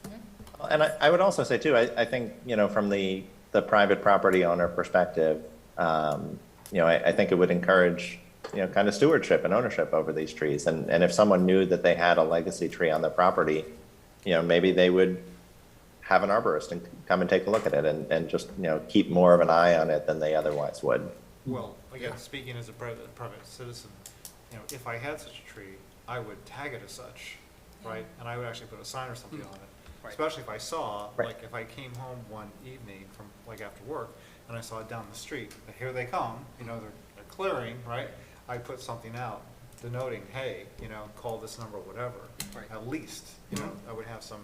Agreed. And I would also say too, I think, you know, from the private property owner perspective, you know, I think it would encourage, you know, kind of stewardship and ownership over these trees. And if someone knew that they had a legacy tree on their property, you know, maybe they would have an arborist and come and take a look at it and just, you know, keep more of an eye on it than they otherwise would. Well, again, speaking as a private citizen, you know, if I had such a tree, I would tag it as such, right? And I would actually put a sign or something on it. Right. Especially if I saw, Right. like, if I came home one evening from, like, after work, and I saw it down the street, but here they come, you know, they're clearing, right? I'd put something out denoting, hey, you know, call this number, whatever. Right. At least, you know, I would have some,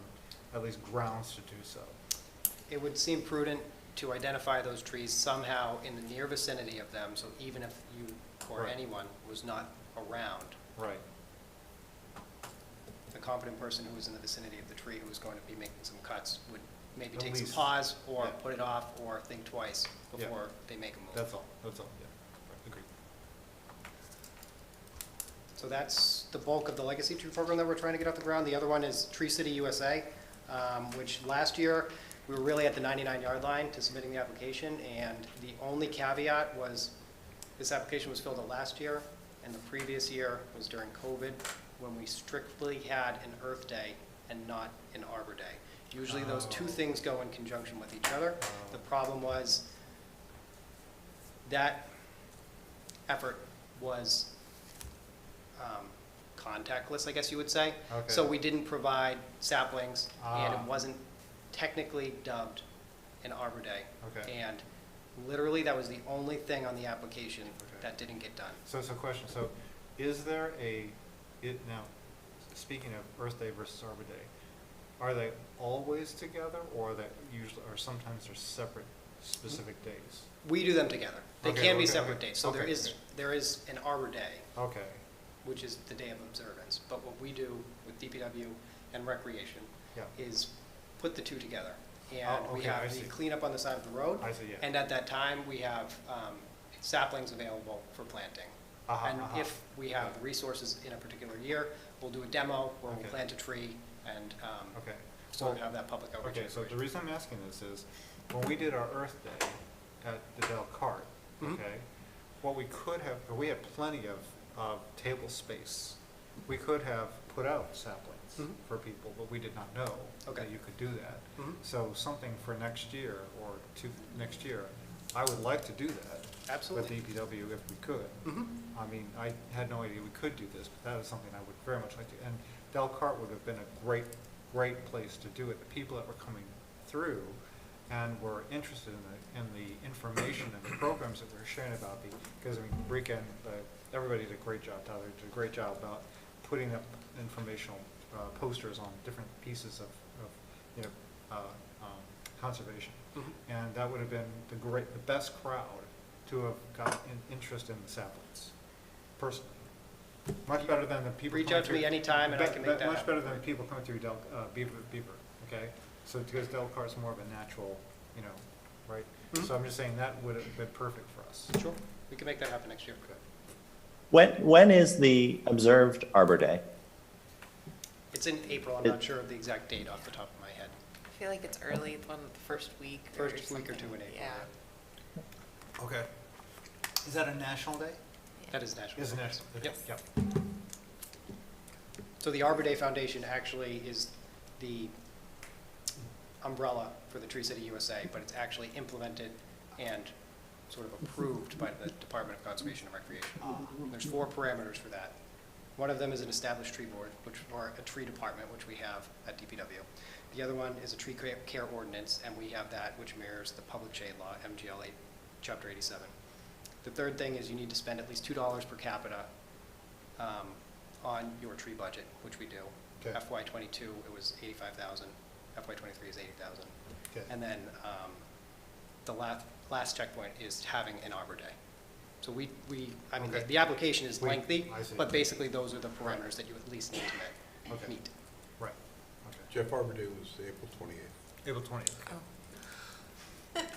at least grounds to do so. It would seem prudent to identify those trees somehow in the near vicinity of them, so even if you or Right. anyone was not around, Right. a competent person who was in the vicinity of the tree who was going to be making some cuts would maybe At take some least. pause or Yeah. put it off or think twice Yeah. before they make a move. That's all, yeah. Right, agreed. So that's the bulk of the legacy tree program that we're trying to get off the ground. The other one is Tree City USA, which last year, we were really at the 99-yard line to submitting the application, and the only caveat was, this application was filled out last year, and the previous year was during COVID, when we strictly had an Earth Day and not an Arbor Day. Usually those two things go in conjunction with each other. The problem was that effort was contactless, I guess you would say. Okay. So we didn't provide saplings, and it Ah. wasn't technically dubbed an Arbor Day. Okay. And literally, that was the only thing on the application Okay. that didn't get done. So it's a question, so is there now, speaking of Earth Day versus Arbor Day, are they always together, or are they usually, or sometimes they're separate specific days? We do them together. They Okay, can be okay, separate okay. days. So Okay, okay. there is an Arbor Day, Okay, which is the day of observance. But what we do with DPW and Recreation yeah, is put the two together. Oh, And we okay, I have see. the cleanup on the side of the road. I see, yeah. And at that time, we have saplings available for planting. And if we have the resources in a particular year, we'll do a demo where we'll Okay. plant a tree and Okay. sort of have that public outreach. Okay, so the information. reason I'm asking this is, when we did our Earth Day at the Del Cart, Mhm. okay, what we could have, we had plenty of table space. We could have put out saplings Mhm. for people, but we did not know Okay. that you could do that. Mhm. So something for next year or next year, I would like to do that. Absolutely. With DPW if we could. Mhm. I mean, I had no idea we could do this, but that is something I would very much like to. And Del Cart would have been a great place to do it. The people that were coming through and were interested in the information and the programs that we were sharing about because I mean, Rika and everybody did a great job, Tyler did a great job about putting up informational posters on different pieces of you know, conservation. Mhm. And that would have been the best crowd to have got interest in the saplings, personally. Much better than the people. Reach coming out to me through- anytime and I can make that Much happen. better than people coming through Beaver, okay? So because Del Cart's more of a natural, you know, right? Mhm. So I'm just saying that would have been perfect for us. Sure, we can make that happen next year. Okay. When is the observed Arbor Day? It's in April, I'm not sure of the exact date off the top of my head. feel like it's early, the one with the first week. First week or something. two in April, Yeah. Okay. Is that a national day? That is national. Is it national? Yep. Yep. So the Arbor Day Foundation actually is the umbrella for the Tree City USA, but it's actually implemented and sort of approved by the Department of Conservation and Recreation. There's 4 parameters for that. One of them is an established tree board, or a tree department, which we have at DPW. The other one is a tree care ordinance, and we have that, which mirrors the public shade law, MGL 8, Chapter 87. The third thing is you need to spend at least $2 per capita on your tree budget, which we do. Okay. FY22, it was 85,000. FY23 is 80,000. Okay. And then the last checkpoint is having an Arbor Day. So I mean, Okay. the application is lengthy, I see. but basically those are the parameters that you at least need to Okay. meet. Right. Okay. Jeff Arbor Day was April 28th. April 20th. Okay.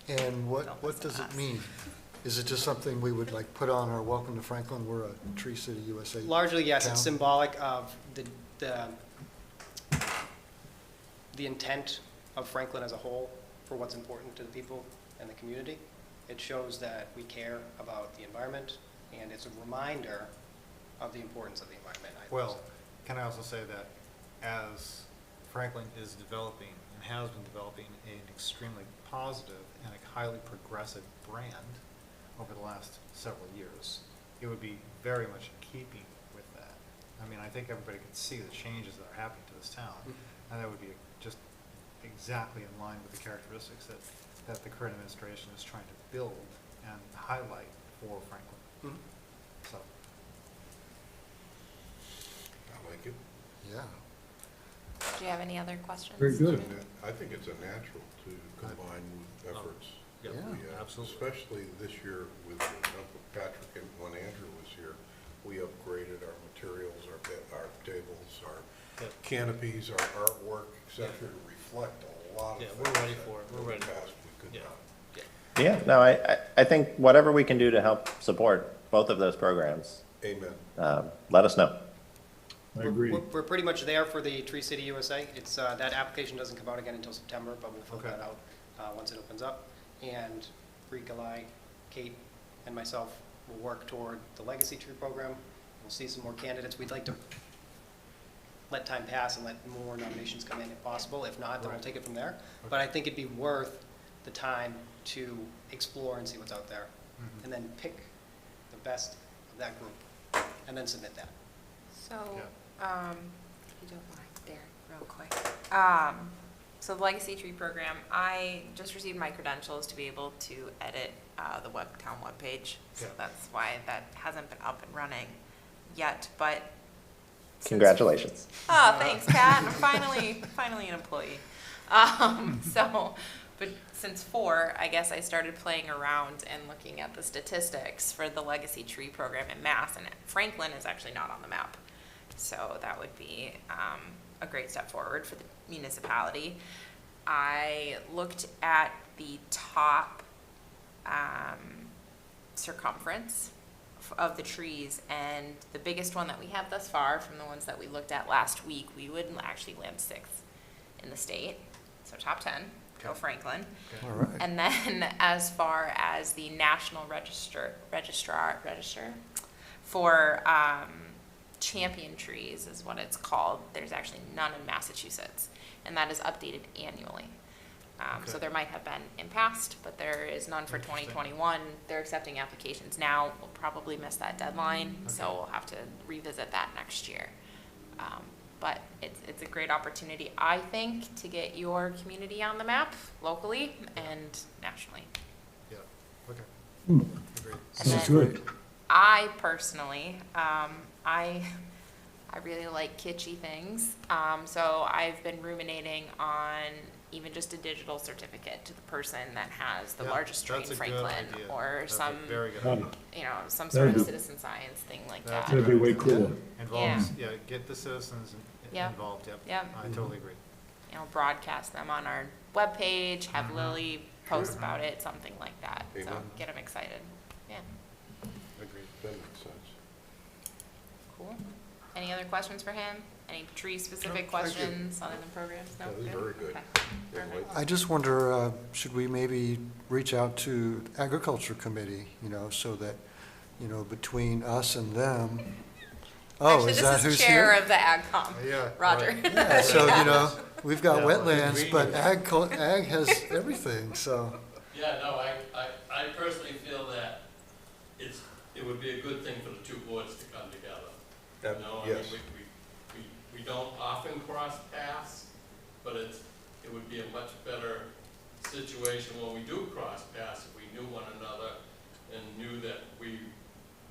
And what does it mean? Is it just something we would like put on our Welcome to Franklin? We're a Tree City USA Largely, yes, town? it's symbolic of the intent of Franklin as a whole for what's important to the people and the community. It shows that we care about the environment, and it's a reminder of the importance of the environment. I think. Well, can I also say that as Franklin is developing and has been developing an extremely positive and a highly progressive brand over the last several years, it would be very much in keeping with that. I mean, I think everybody can see the changes that are happening to this town, and that would be just exactly in line with the characteristics that the current administration is trying to build and highlight for Franklin. So. I like it. Yeah. Do you have any other questions? Very good. I think it's a natural to combine with efforts. Yeah, that we have, absolutely. Especially this year with Patrick and when Andrew was here, we upgraded our materials, our tables, our canopies, our artwork, et cetera, to reflect a lot of Yeah, things we're ready that for it. We're in the ready for past it. we could Yeah. not. Yeah, no, I think whatever we can do to help support both of those programs, Amen. let us know. I agree. We're pretty much there for the Tree City USA. It's, that application doesn't come out again until September, but we'll fill Okay. that out once it opens up. And Rikolai, Kate, and myself will work toward the Legacy Tree Program. We'll see some more candidates. We'd like to let time pass and let more nominations come in if possible. If not, then we'll take it from there. But I think it'd be worth the time to explore and see what's out there, and then pick the best of that group, and then submit that. So, if you don't mind, Derek, real quick. So the Legacy Tree Program, I just received my credentials to be able to edit the town webpage. So Yeah. that's why that hasn't been up and running yet, but. Congratulations. Oh, thanks, Pat. I'm finally an employee. But since 4, I guess I started playing around and looking at the statistics for the Legacy Tree Program in Mass, and Franklin is actually not on the map. So that would be a great step forward for the municipality. I looked at the top circumference of the trees, and the biggest one that we have thus far from the ones that we looked at last week, we would actually land 6th in the state. So top 10, go Franklin. All right. And then as far as the National Register for champion trees is what it's called, there's actually none in Massachusetts, and that is updated annually. So there might have been in past, but there is none for 2021. They're accepting applications now. We'll probably miss that deadline, so we'll have to revisit that next year. But it's a great opportunity, I think, to get your community on the map locally and nationally. Yeah, okay. Agreed. And Sounds then good. I personally, I really like kitschy things. So I've been ruminating on even just a digital certificate to the person that has the Yeah, largest tree that's in a good Franklin, idea. or That's a some, very good idea. some sort of That'd be- citizen science thing like That's that. That'd be way cooler. Involves, get the citizens Yeah. involved, yep. Yep. I totally agree. Broadcast them on our webpage, have Mhm. Lily post about it, something like that. So Amen. get them excited. Yeah, Agreed. That makes sense. cool. Any other questions for him? Any tree-specific No, thank you. questions on the programs? No? That was very good. Okay. Yeah, Perfect. I just wonder, should we maybe reach out to Agriculture Committee, so that, between us and them? Oh, Actually, is that this who's is chair here? of the AgCom, Yeah, Roger. right. Yeah, so, we've got Yeah, wetlands, but convenient. ag has everything, so. Yeah, no, I personally feel that it would be a good thing for the two boards to come together. That- You know, yes. I mean, we don't often cross paths, but it would be a much better situation when we do cross paths, if we knew one another and knew that we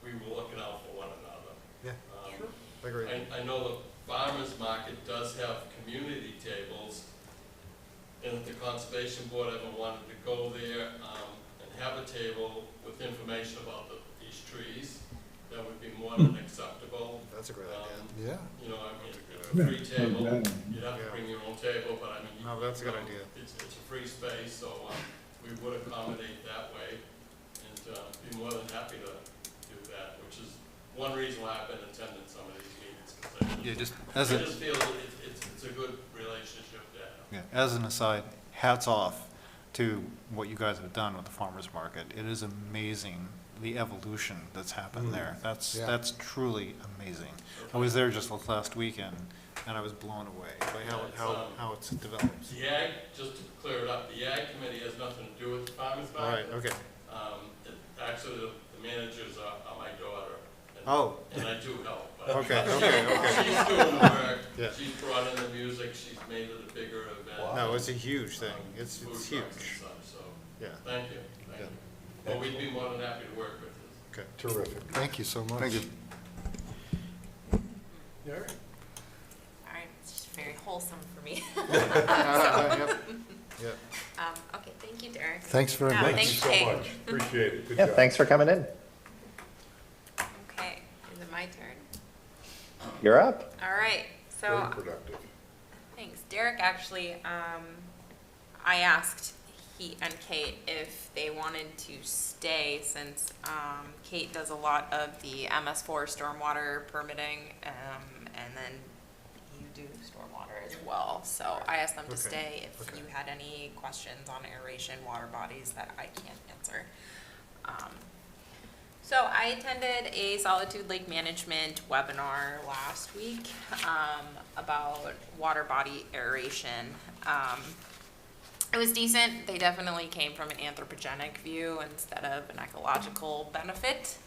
were looking out for one another. Yeah, Sure. I agree. I know the farmer's market does have community tables, and if the conservation board ever wanted to go there, and have a table with information about these trees, that would be more than acceptable. That's a great idea. Yeah. You know, I mean, a free table, you'd have to bring your own table, but I mean. No, that's a good you know, idea. It's a free space, so, we would accommodate that way, and, be more than happy to do that, which is one reason why I've been attending some of these meetings, 'cause Yeah, just I as a, just feel it's a good relationship to have. yeah, as an aside, hats off to what you guys have done with the farmer's market. It is amazing, the evolution that's happened there. Yeah. That's truly amazing. I was there just last weekend, and I was blown away by how it's developed. The ag, just to clear it up, the ag committee has nothing to do with the farmer's All right, market. okay. Actually, the managers are my daughter. and- Oh. And I do help. but Okay. She's doing the work. Yeah. She's brought in the music, she's made it a bigger event. No, it's a huge thing. It's Food trucks huge. and such, so, Yeah. thank you, thank you. But we'd be more than happy to work with this. Okay. Terrific. Thank you so much. Thank you. All right. All right, it's just very wholesome for me. Yep. Okay, thank you, Derek. Thanks very Yeah, much. thanks, So Kate. much. Appreciate it. Good Yeah, job. thanks for coming in. Okay, is it my turn? You're up. All right, Very so, productive. thanks. Derek actually, I asked he and Kate if they wanted to stay since, Kate does a lot of the MS4 stormwater permitting, and then you do stormwater as well. So I asked them to Okay. stay if Okay. you had any questions on aeration water bodies that I can't answer. So I attended a Solitude Lake Management webinar last week about water body aeration. It was decent. They definitely came from an anthropogenic view instead of an ecological benefit.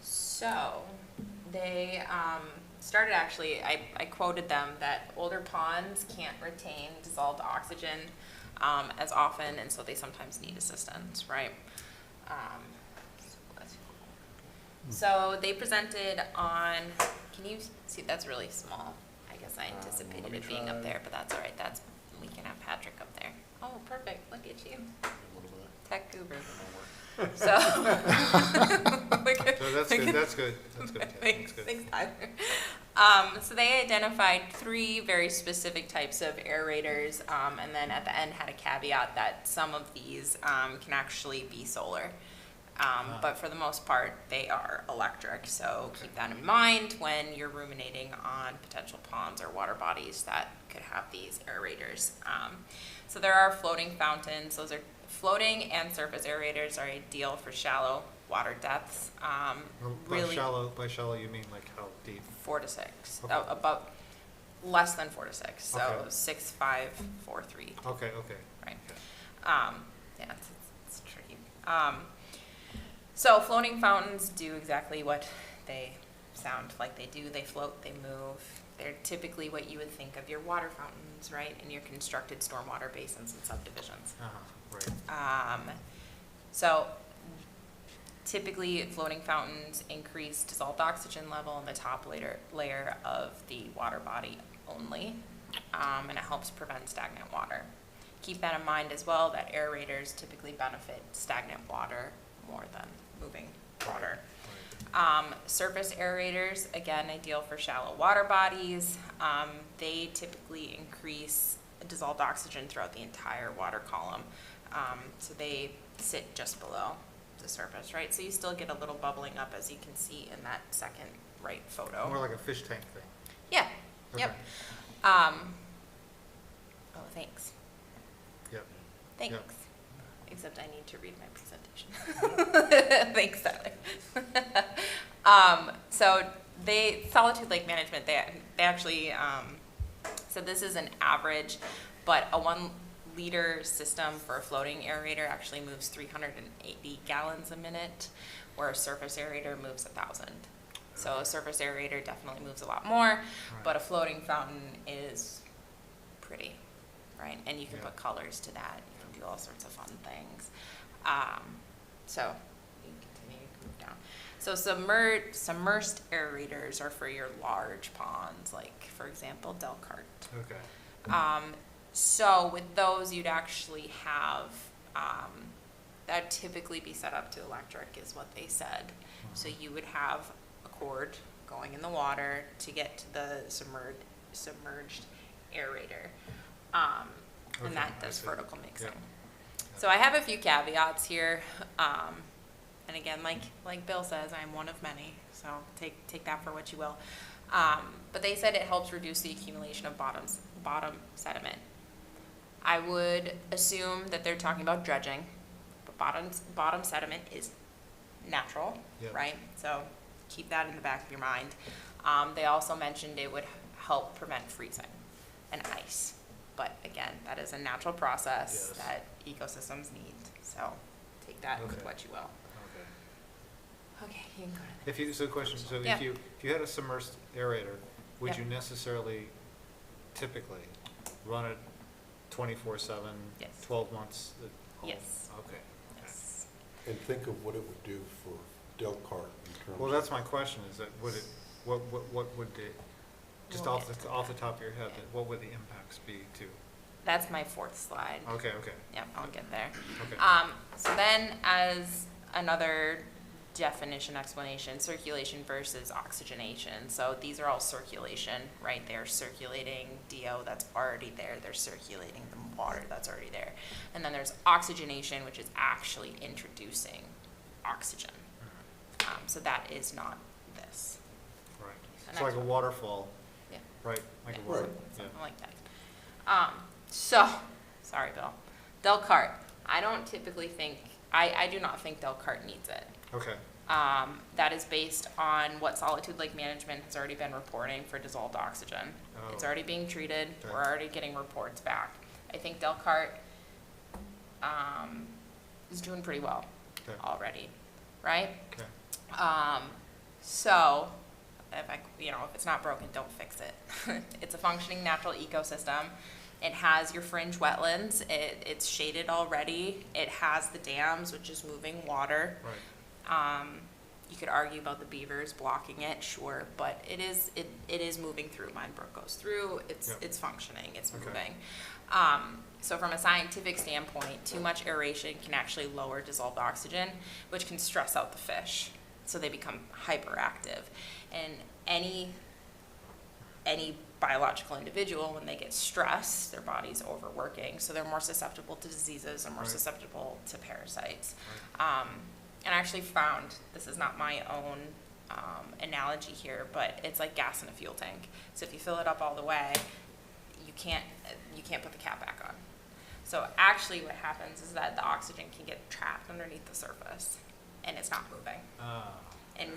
So they started actually, I quoted them that older ponds can't retain dissolved oxygen as often, and so they sometimes need assistance, right? So they presented on, can you see, that's really small. I guess I anticipated it being up there, but that's all right. We can have Patrick up there. Oh, perfect. Look at you. Tech guru. So. Look at- So that's look good, at- that's good, that's good. Thanks, That's good. Tyler. So they identified 3 very specific types of aerators, and then at the end had a caveat that some of these can actually be solar. But for the most part, they are electric, so keep that in mind when you're ruminating on potential ponds or water bodies that could have these aerators. So there are floating fountains. Those are floating and surface aerators are ideal for shallow water depths. Really By shallow, you mean like how deep? 4 to 6, Okay. about less than 4 to 6, so Okay. 6, 5, 4, 3. Okay. Right. Yeah, it's tricky. So floating fountains do exactly what they sound like they do. They float, they move. They're typically what you would think of your water fountains, right, in your constructed stormwater basins and subdivisions. Right. So typically floating fountains increase dissolved oxygen level in the top layer of the water body only, and it helps prevent stagnant water. Keep that in mind as well, that aerators typically benefit stagnant water more than moving water. Surface aerators, again, ideal for shallow water bodies. They typically increase dissolved oxygen throughout the entire water column. So they sit just below the surface, right? So you still get a little bubbling up, as you can see in that second right photo. More like a fish tank thing. Yeah, Okay. yep. Oh, thanks. Yep. Thanks. Yep. Except I need to read my presentation. Thanks, Tyler. So Solitude Lake Management, they actually said this is an average, but a 1 liter system for a floating aerator actually moves 380 gallons a minute, where a surface aerator moves 1,000. So a surface aerator definitely moves a lot more, but a floating fountain is pretty, right? And you can put colors to that. You can do all sorts of fun things. So you can continue to move down. So submersed aerators are for your large ponds, like for example, Delcart. Okay. So with those, you'd actually have, that'd typically be set up to electric is what they said. So you would have a cord going in the water to get to the submerged aerator. And that does vertical mixing. So I have a few caveats here. And again, like Bill says, I'm one of many, so take that for what you will. But they said it helps reduce the accumulation of bottom sediment. I would assume that they're talking about dredging, but bottom sediment is natural, right? So keep that in the back of your mind. They also mentioned it would help prevent freezing and ice. But again, that is a natural process that ecosystems need. So take that with what you will. Okay, you can go to the If you had a submersed aerator, would you necessarily, typically, run it 24/7, 12 months? Yes. Okay. Yes. And think of what it would do for Delcart in terms. Well, that's my question. Is that what would it? Just off the top of your head, what would the impacts be to? That's my 4th slide. Okay. Yep, I'll get there. Okay. So then, as another definition explanation, circulation versus oxygenation. So these are all circulation, right? They're circulating DO that's already there. They're circulating the water that's already there. And then there's oxygenation, which is actually introducing oxygen. So that is not this. Right. And It's like a waterfall. Yeah. Right. Like a waterfall. Something like that. So, sorry, Bill. Delcart. I don't typically think, I do not think Delcart needs it. Okay. That is based on what Solitude Lake Management has already been reporting for dissolved oxygen. Oh. It's already being treated. Okay. We're already getting reports back. I think Delcart is doing pretty well already, right? Okay. So if it's not broken, don't fix it. It's a functioning natural ecosystem. It has your fringe wetlands. It's shaded already. It has the dams, which is moving water. Right. You could argue about the beavers blocking it, sure, but it is moving through. Mine Brook goes through. It's functioning. It's moving. So from a scientific standpoint, too much aeration can actually lower dissolved oxygen, which can stress out the fish, so they become hyperactive. And any biological individual, when they get stressed, their body's overworking, so they're more susceptible to diseases and more susceptible to parasites. And I actually found, this is not my own analogy here, but it's like gas in a fuel tank. So if you fill it up all the way, you can't put the cap back on. So actually what happens is that the oxygen can get trapped underneath the surface, and it's not moving. And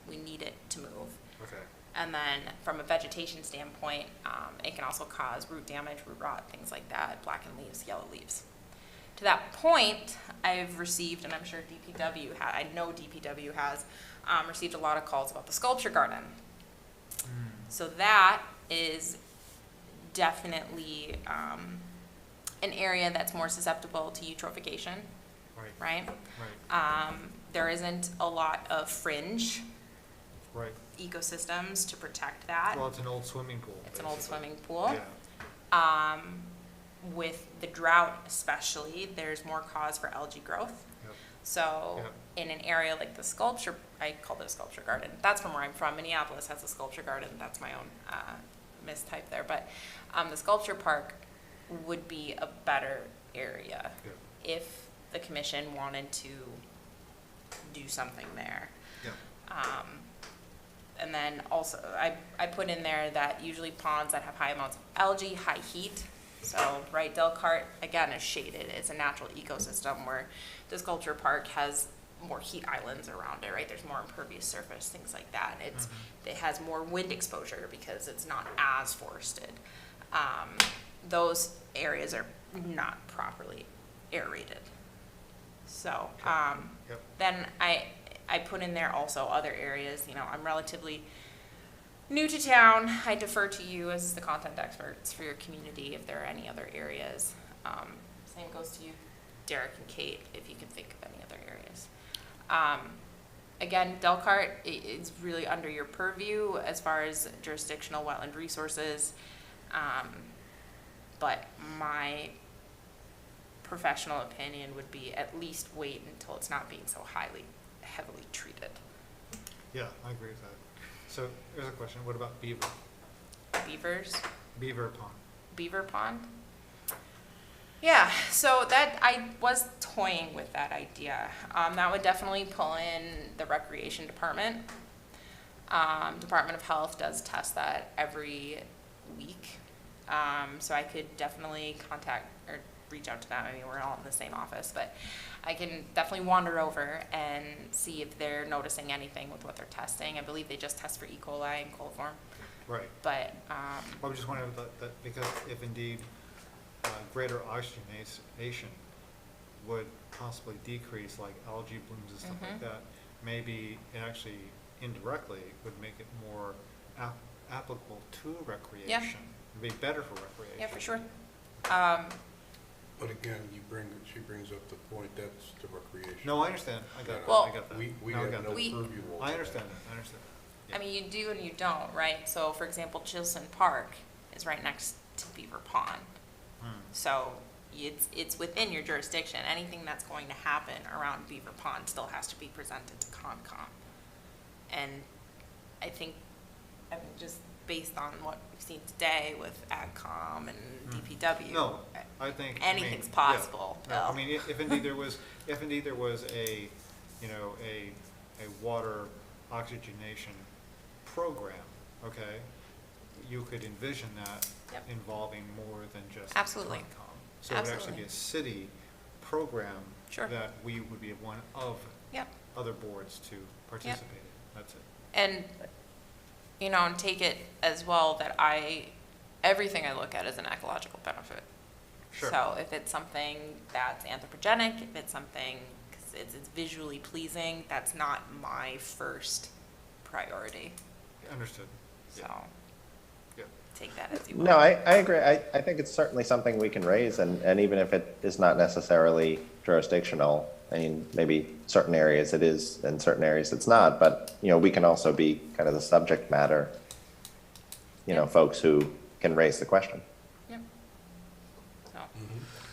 we need it to move. Okay. And then from a vegetation standpoint, it can also cause root damage, root rot, things like that, blackened leaves, yellow leaves. To that point, I've received, and I'm sure I know DPW has received a lot of calls about the sculpture garden. So that is definitely an area that's more susceptible to eutrophication, right? There isn't a lot of fringe ecosystems to protect that. Well, it's an old swimming pool. It's an old swimming pool. Yeah. With the drought especially, there's more cause for algae growth. So in an area like the sculpture, I call it a sculpture garden. That's from where I'm from. Minneapolis has a sculpture garden. That's my own mistype there. But the sculpture park would be a better area if the commission wanted to do something there. And then also, I put in there that usually ponds that have high amounts of algae, high heat. So, right, Delcart, again, is shaded. It's a natural ecosystem where the sculpture park has more heat islands around it, right? There's more impervious surface, things like that. It has more wind exposure because it's not as forested. Those areas are not properly aerated. So, then I put in there also other areas. You know, I'm relatively new to town. I defer to you as the content experts for your community if there are any other areas. Same goes to you, Derek and Kate, if you can think of any other areas. Again, Delcart is really under your purview as far as jurisdictional wetland resources. But my professional opinion would be at least wait until it's not being so heavily treated. Yeah, I agree with that. So here's a question, what about beaver? Beavers? Beaver pond. Beaver pond? Yeah, so that, I was toying with that idea. That would definitely pull in the recreation department. Department of Health does test that every week. So I could definitely contact or reach out to them. I mean, we're all in the same office, but I can definitely wander over and see if they're noticing anything with what they're testing. I believe they just test for E. coli and coliform. Right. But, I was just wondering that because if indeed greater oxygenation would possibly decrease like algae blooms and stuff like that, maybe it actually indirectly would make it more applicable to recreation. Yeah. It'd be better for recreation. yeah, for sure. But again, she brings up the point, that's the recreation. No, I understand. I got Well, I got that. We No, I have got no that. purview over I that. understand that. I understand. I mean, you do and you don't, right? So, for example, Chilson Park is right next to Beaver Pond. So it's within your jurisdiction. Anything that's going to happen around Beaver Pond still has to be presented to Concom. And I think, just based on what we've seen today with AgCom and DPW, No, I think anything's yeah. possible. No, I mean, if indeed there was a, you know, a water oxygenation program, okay, you could envision that involving more than just Absolutely. Concom. So it would actually be a city program Sure. that we would be one of other boards to participate in. That's it. And, you know, and take it as well that everything I look at is an ecological benefit. Sure. So if it's something that's anthropogenic, if it's something, cause it's visually pleasing, that's not my first priority. Understood. So, Yeah. take that as you will. No, I agree. I think it's certainly something we can raise, and even if it is not necessarily jurisdictional, I mean, maybe certain areas it is and certain areas it's not, but, you know, we can also be kind of the subject matter, you know, folks who can raise the question. Yep. So,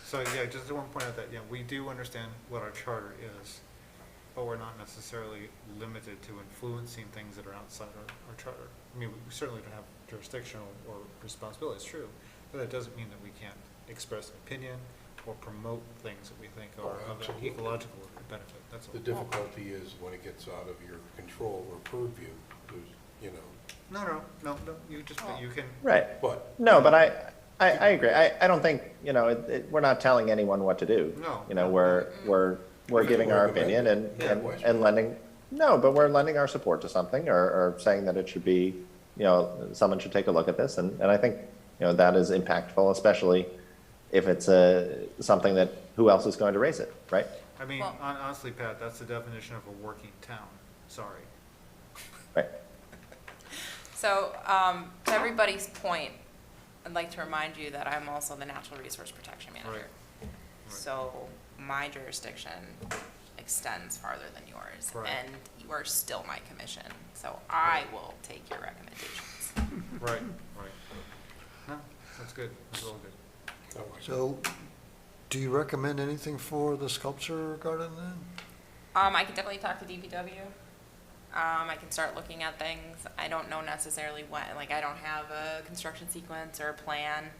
So, yeah, just want to point out that, yeah, we do understand what our charter is, but we're not necessarily limited to influencing things that are outside our charter. I mean, we certainly don't have jurisdictional or responsibility, it's true, but that doesn't mean that we can't express an opinion or promote things that we think are of an absolutely. ecological benefit, that's all. The difficulty is when it gets out of your control or purview, there's, you know. No, you just, you can. Right. But No, but I agree. I don't think, you know, we're not telling anyone what to do. No. You know, we're giving our opinion and lending, no, but we're lending our support to something or saying that it should be, you know, someone should take a look at this. And I think, you know, that is impactful, especially if it's something that, who else is going to raise it, right? I mean, Well- honestly, Pat, that's the definition of a working town, sorry. Right. So, to everybody's point, I'd like to remind you that I'm also the Natural Resource Protection Manager. Right. So my jurisdiction extends farther than yours, Right. and you are still my commission, so I will take your recommendations. Right. No, that's good, that's all good. So, do you recommend anything for the sculpture garden then? I can definitely talk to DPW. I can start looking at things. I don't know necessarily when, like, I don't have a construction sequence or a plan.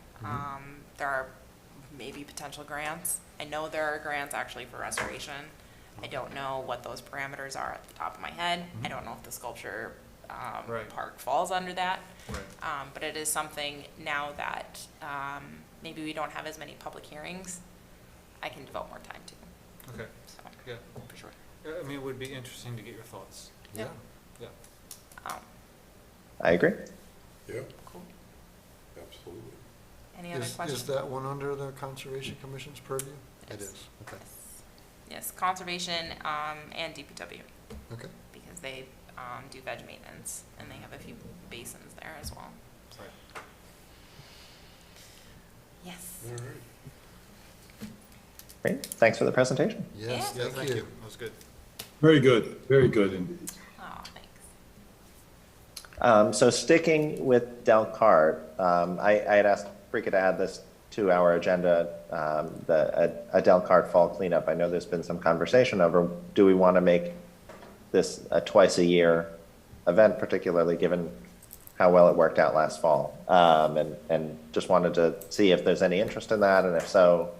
There are maybe potential grants. I know there are grants actually for restoration. I don't know what those parameters are at the top of my head. I don't know if the sculpture Right. park falls under that. Right. But it is something now that, maybe we don't have as many public hearings, I can devote more time to, Okay, so, yeah. for sure. I mean, it would be interesting to get your thoughts. Yeah. Yeah. I agree. Yeah, Cool. absolutely. Any other Is questions? that one under the Conservation Commission's purview? It is, okay. Yes, conservation, and DPW, Okay. because they, do veg maintenance, and they have a few basins there as well. Right. Yes. All right. Great. Thanks for the presentation. Yes, Yeah. thank you. That was good. Very good, very good indeed. Oh, thanks. So sticking with Delcart, I had asked Rika to add this to our agenda, a Delcart fall cleanup. I know there's been some conversation over, do we want to make this a twice-a-year event, particularly given how well it worked out last fall? And just wanted to see if there's any interest in that, and if so,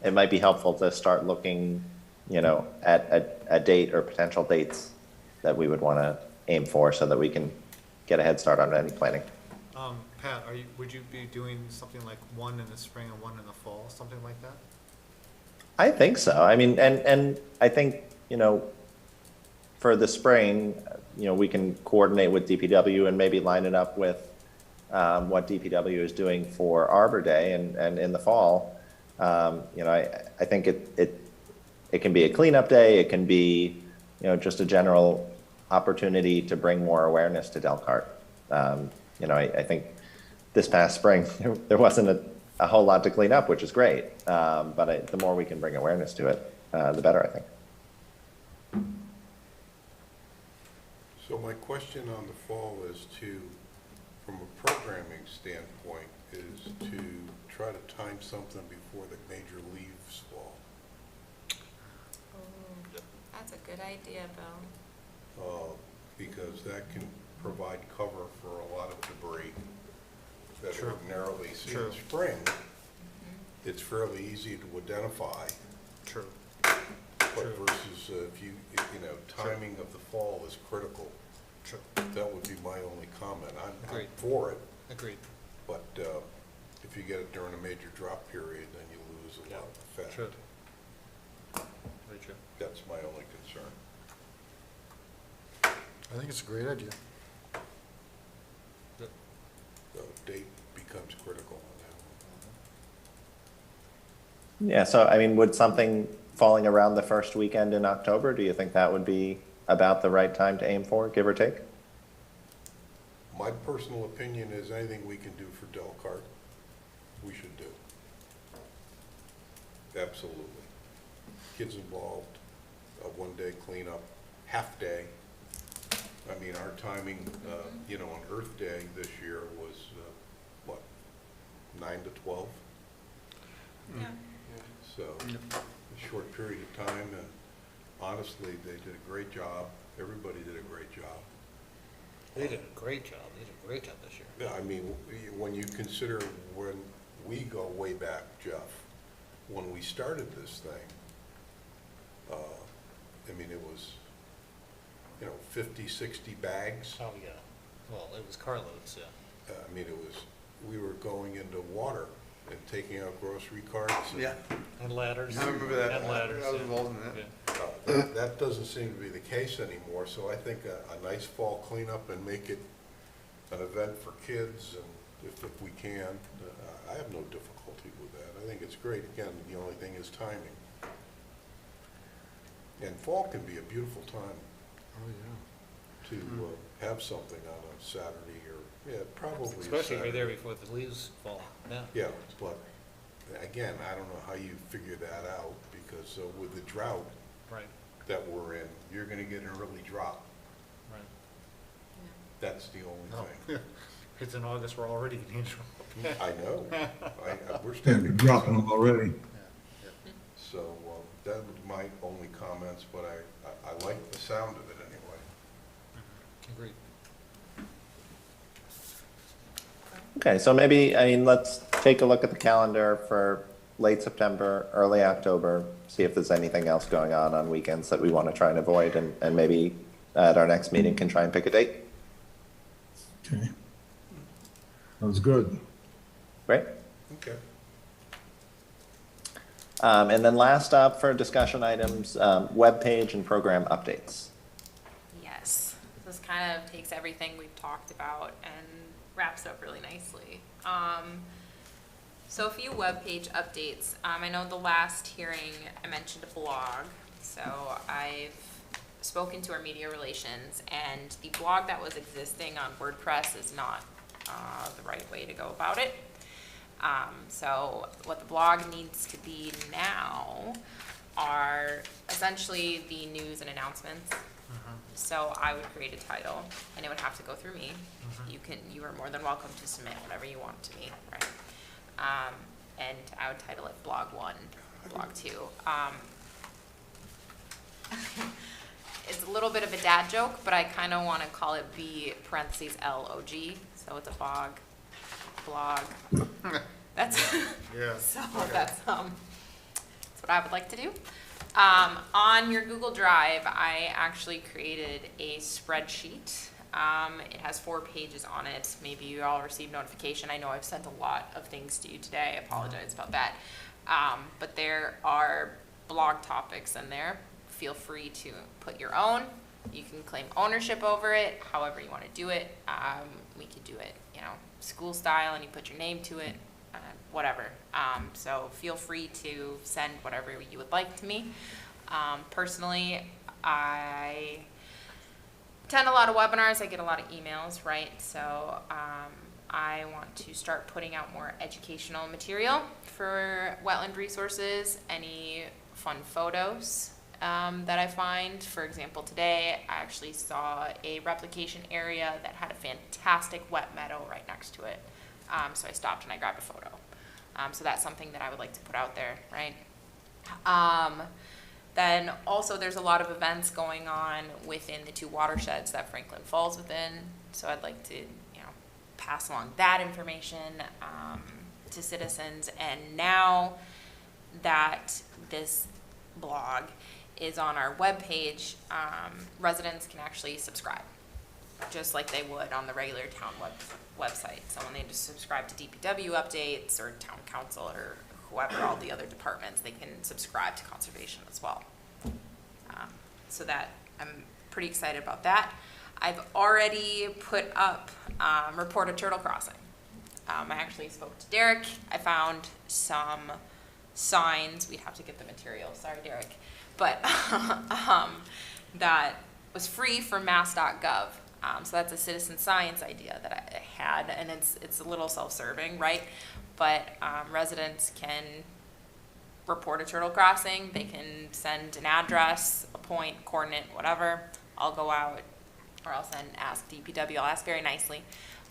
it might be helpful to start looking, at a date or potential dates that we would want to aim for so that we can get a head start on any planning. Pat, would you be doing something like one in the spring and one in the fall, something like that? I think so. I mean, and I think, for the spring, we can coordinate with DPW and maybe line it up with what DPW is doing for Arbor Day, and in the fall, I think it can be a cleanup day. It can be, just a general opportunity to bring more awareness to Delcart. I think this past spring, there wasn't a whole lot to clean up, which is great. But the more we can bring awareness to it, the better, I think. So my question on the fall is from a programming standpoint, is to try to time something before the major leaves fall. That's a good idea, Bill. Because that can provide cover for a lot of debris that True. ordinarily see in True. spring. It's fairly easy to identify, True. but True. versus timing of the fall is critical. True. That would be my only comment. I'm Agreed. for it, Agreed. but if you get it during a major drop period, then you lose a lot of effect. True. Very true. That's my only concern. I think it's a great idea. So date becomes critical on Yeah, so I mean, would something falling around the first weekend in October, do you think that would be about the right time to aim for, give or take? that one. My personal opinion is anything we can do for Delcart, we should do. Absolutely. Kids involved, a one-day cleanup, half-day. I mean, our timing, on Earth Day this year was, 9 to 12? Yeah. So, a short period of time, and honestly, they did a great job. Everybody did a great job. They did a great job. They did a great job this year. Yeah, I mean, when you consider when we go way back, Jeff, when we started this thing, it was, 50, 60 bags. Oh, yeah. Well, it was carloads, yeah. We were going into water and taking out grocery carts. Yeah. And ladders. I remember that. And ladders. I was yeah. involved in that. Yeah. That doesn't seem to be the case anymore, so I think a nice fall cleanup and make it an event for kids, and if we can, I have no difficulty with that. I think it's great. Again, the only thing is timing. And fall can be a beautiful time Oh, yeah. to have something on a Saturday or, probably a Especially right there Saturday. before the leaves fall. Yeah. Yeah, but again, I don't know how you figure that out, because with the drought Right. that we're in, you're gonna get an early drop. Right. That's the only Oh. thing. It's in August, we're already getting in trouble. I know. We're Yeah, starting you're to dropping them already. So, that was my only comments, but I like the sound of it anyway. Agreed. Okay, so maybe, let's take a look at the calendar for late September, early October, see if there's anything else going on weekends that we want to try and avoid, and maybe at our next meeting can try and pick a date. Okay. That was good. Great. Okay. And then last up for discussion items, webpage and program updates. Yes, this kind of takes everything we've talked about and wraps it up really nicely. So a few webpage updates. I know the last hearing I mentioned a blog, so I've spoken to our media relations, and the blog that was existing on WordPress is not the right way to go about it. So what the blog needs to be now are essentially the news and announcements. So I would create a title, and it would have to go through me. You are more than welcome to submit whatever you want to me, right? And I would title it Blog 1, Blog 2. It's a little bit of a dad joke, but I kind of want to call it B parentheses LOG. So it's a blog. That's Yeah. So that's what I would like to do. On your Google Drive, I actually created a spreadsheet. It has 4 pages on it. Maybe you all received notification. I know I've sent a lot of things to you today. I apologize about that. But there are blog topics in there. Feel free to put your own. You can claim ownership over it, however you want to do it. We could do it, school style, and you put your name to it, whatever. So feel free to send whatever you would like to me. Personally, I attend a lot of webinars. I get a lot of emails, right? So I want to start putting out more educational material for wetland resources, any fun photos that I find. For example, today I actually saw a replication area that had a fantastic wet meadow right next to it. So I stopped and I grabbed a photo. So that's something that I would like to put out there, right? Then also there's a lot of events going on within the 2 watersheds that Franklin falls within. So I'd like to, pass along that information to citizens. And now that this blog is on our webpage, residents can actually subscribe, just like they would on the regular town website. So when they just subscribe to DPW updates or town council or whoever, all the other departments, they can subscribe to conservation as well. So that, I'm pretty excited about that. I've already put up Report a Turtle Crossing. I actually spoke to Derek. I found some signs. We'd have to get the material. Sorry, Derek. But that was free from mass.gov. So that's a citizen science idea that I had, and it's a little self-serving, right? But residents can report a turtle crossing. They can send an address, a point, coordinate, whatever. I'll go out, or I'll send ask DPW. I'll ask very nicely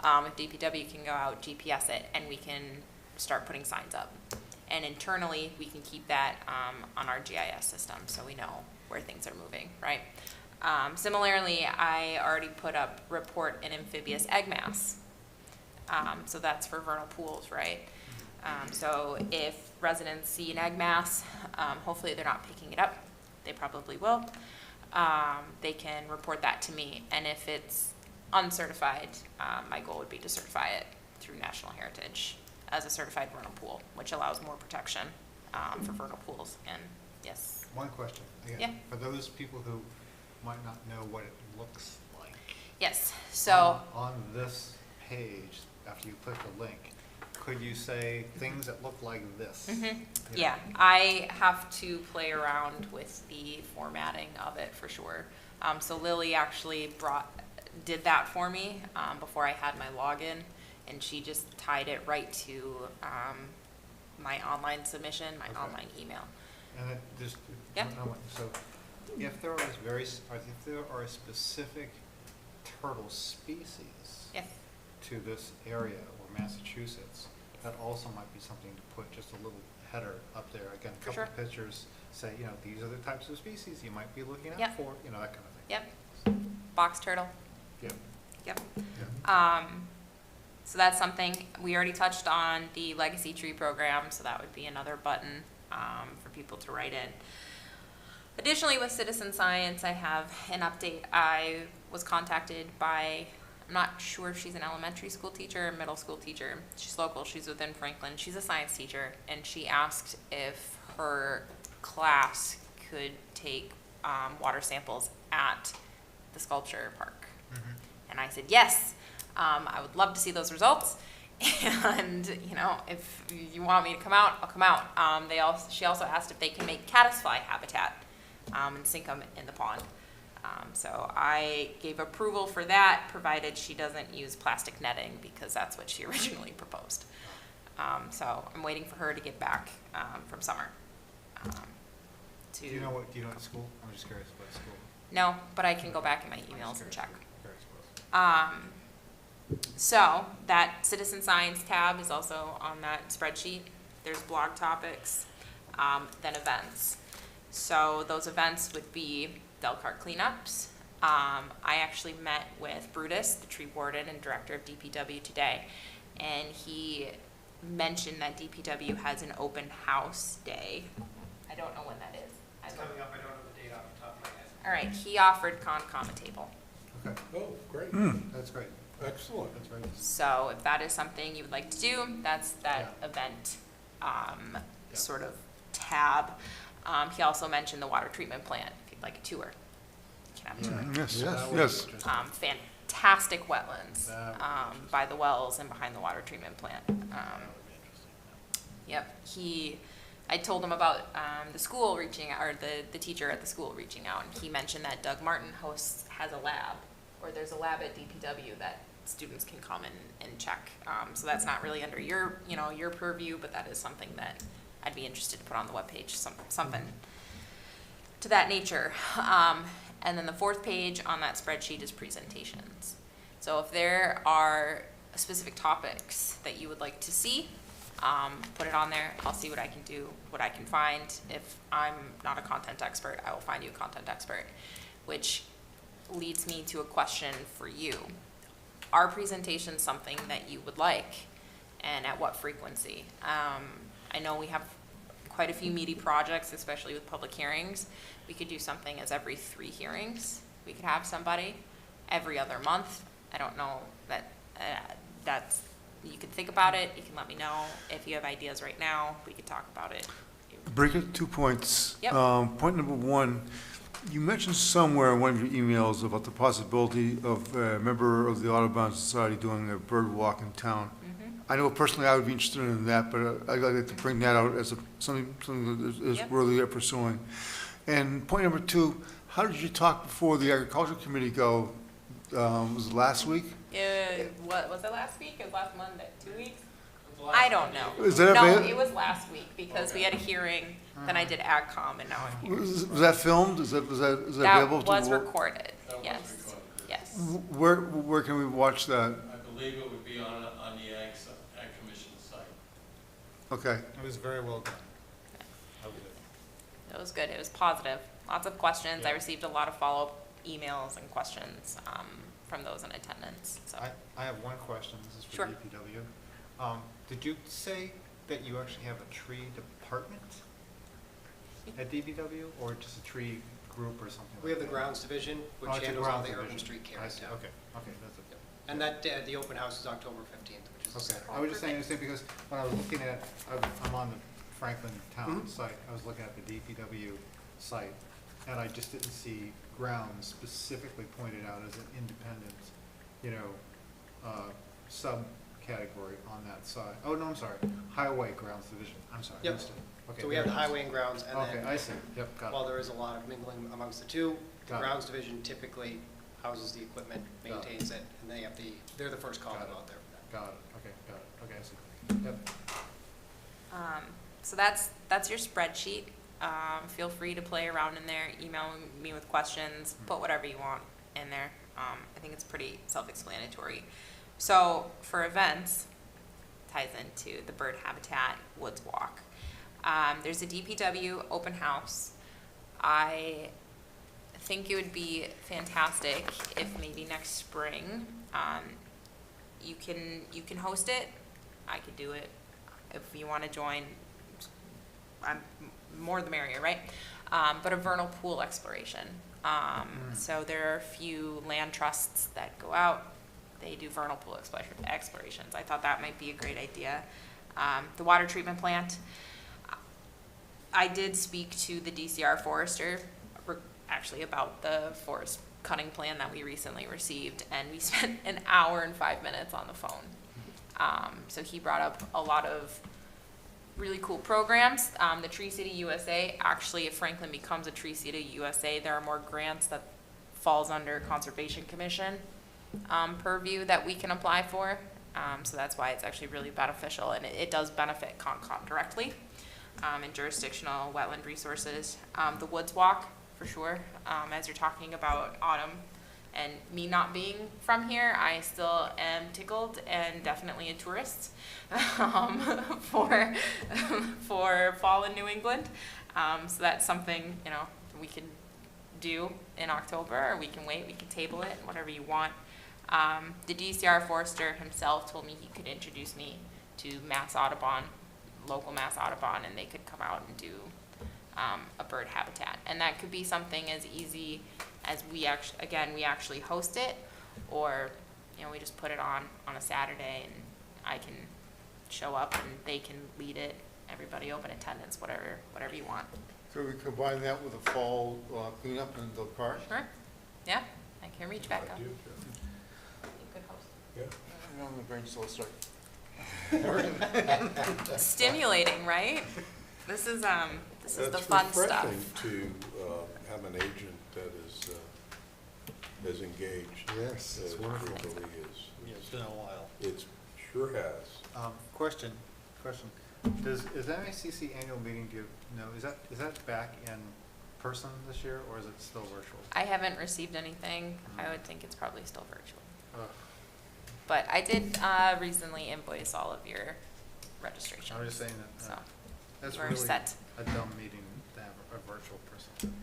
if DPW can go out, GPS it, and we can start putting signs up. And internally, we can keep that on our GIS system so we know where things are moving, right? Similarly, I already put up report an amphibious egg mass. So that's for vernal pools, right? So if residents see an egg mass, hopefully they're not picking it up. They probably will. They can report that to me. And if it's uncertified, my goal would be to certify it through National Heritage as a certified vernal pool, which allows more protection for vernal pools. And yes. One question, again, Yeah. for those people who might not know what it looks like. Yes, so. On this page, after you click the link, could you say things that look like this? Mm-hmm. Yeah, I have to play around with the formatting of it for sure. So Lily actually did that for me before I had my login, and she just tied it right to my online submission, my online email. And it just, Yeah. So if there are specific turtle species Yes. to this area or Massachusetts, that also might be something to put just a little header up there. Again, a For couple sure. pictures, say, these are the types of species you might be looking out Yep. for, that kind of thing. Yep. Box turtle. Yep. Yep. Yeah. So that's something. We already touched on the legacy tree program, so that would be another button for people to write in. Additionally, with citizen science, I have an update. I was contacted by I'm not sure if she's an elementary school teacher or middle school teacher. She's local, she's within Franklin. She's a science teacher, and she asked if her class could take water samples at the sculpture park. And I said, yes, I would love to see those results. And, you know, if you want me to come out, I'll come out. She also asked if they can make caddisfly habitat and sink them in the pond. So I gave approval for that, provided she doesn't use plastic netting, because that's what she originally proposed. So I'm waiting for her to get back from summer. Do you know what school? I'm just curious what school. No, but I can go back in my emails and check. Very close. So that citizen science tab is also on that spreadsheet. There's blog topics, then events. So those events would be Delcart cleanups. I actually met with Brutus, the tree warden and director of DPW today, and he mentioned that DPW has an open house day. I don't know when that is. It's coming up, I don't know the date off the top of my head. All right, he offered Concom a table. Okay. Oh, great. That's great. Excellent. That's very. So if that is something you would like to do, that's that event sort of tab. He also mentioned the water treatment plant, if you'd like a tour. You can have a tour. Yes. Fantastic wetlands by the wells and behind the water treatment plant. Yep, I told him about the school reaching out, or the teacher at the school reaching out, and he mentioned that Doug Martin has a lab, or there's a lab at DPW that students can come and check. So that's not really under your purview, but that is something that I'd be interested to put on the webpage, something to that nature. And then the fourth page on that spreadsheet is presentations. So if there are specific topics that you would like to see, put it on there. I'll see what I can do, what I can find. If I'm not a content expert, I will find you a content expert, which leads me to a question for you. Are presentations something that you would like, and at what frequency? I know we have quite a few meaty projects, especially with public hearings. We could do something as every 3 hearings. We could have somebody every other month. I don't know that that's, you can think about it. You can let me know if you have ideas right now. We could talk about it. Break it 2 points. Yep. Point number 1, you mentioned somewhere in one of your emails about the possibility of a member of the Audubon Society doing a bird walk in town. I know personally I would be interested in that, but I'd like to bring that out as something that is Yep. worthy of pursuing. And point number 2, how did you talk before the Agricultural Committee go? Was it last week? What was it last week? It was last Monday. 2 weeks? I don't know. Is that No, avail- it was last week, because we had a hearing, then I did AgCom, and now I'm here. Was that filmed? Is that available? That was to recorded, yes, yes. Where can we watch that? I believe it would be on the Ag Commission site. Okay. It was very well done. That was it. It was good. It was positive. Lots of questions. I received a lot of follow-up emails and questions from those in attendance. So I have one question. This is for Sure. DPW. Did you say that you actually have a tree department at DPW, or just a tree group or something? We have the like that? grounds division, which Oh, it's a handles all grounds the urban division. street I care. see. yeah. Okay, that's it. And that, the open house is October 15th, which is. Okay, Saturday. I was just saying because when I was looking at, I'm on the Franklin Town site, I was looking at the DPW site, and I just didn't see grounds specifically pointed out as an independent, subcategory on that side. Oh, no, I'm sorry, Highway Grounds Division, I'm sorry. I Yep. missed it. Okay, So we have the there it is. highway and grounds, and Okay, then, I see, yep, got while it. there is a lot of mingling amongst the two, the Got it. grounds division typically houses the equipment, Got it. maintains it, and they're the first call Got it. out there. Got it, okay, I see. Yep. So that's your spreadsheet. Feel free to play around in there, email me with questions, put whatever you want in there. I think it's pretty self-explanatory. So for events, ties into the bird habitat woods walk. There's a DPW open house. I think it would be fantastic if maybe next spring, you can host it. I could do it. If you want to join, I'm more the merrier, right? But a vernal pool exploration. So there are a few land trusts that go out, they do vernal pool explorations. I thought that might be a great idea. The water treatment plant, I did speak to the DCR forester actually about the forest cutting plan that we recently received, and we spent an hour and 5 minutes on the phone. So he brought up a lot of really cool programs. The Tree City USA, actually, if Franklin becomes a Tree City USA, there are more grants that falls under Conservation Commission purview that we can apply for. So that's why it's actually really beneficial, and it does benefit Concom directly in jurisdictional wetland resources. The Woods Walk, for sure, as you're talking about autumn, and me not being from here, I still am tickled and definitely a tourist for fall in New England. So that's something, you know, we can do in October, or we can wait, we can table it, whatever you want. The DCR forester himself told me he could introduce me to Mass Audubon, local Mass Audubon, and they could come out and do a bird habitat. And that could be something as easy as we actually host it, or, you know, we just put it on a Saturday and I can show up and they can lead it, everybody open attendance, whatever you want. So we combine that with a fall cleanup in the park? Sure. Yeah, I can reach back up. You could host. Yeah. I'm the brain still start. Stimulating, right? This is the fun stuff. It's refreshing to have an agent that is engaged. Yes, it's wonderful. It really is. Yeah, it's been a while. It sure has. Question. Is MACC annual meeting, do you know, is that back in person this year, or is it still virtual? I haven't received anything. I would think it's probably still virtual. But I did recently invoice all of your registrations. I was just saying that. So That's we're really set. a dumb meeting to have a virtual person.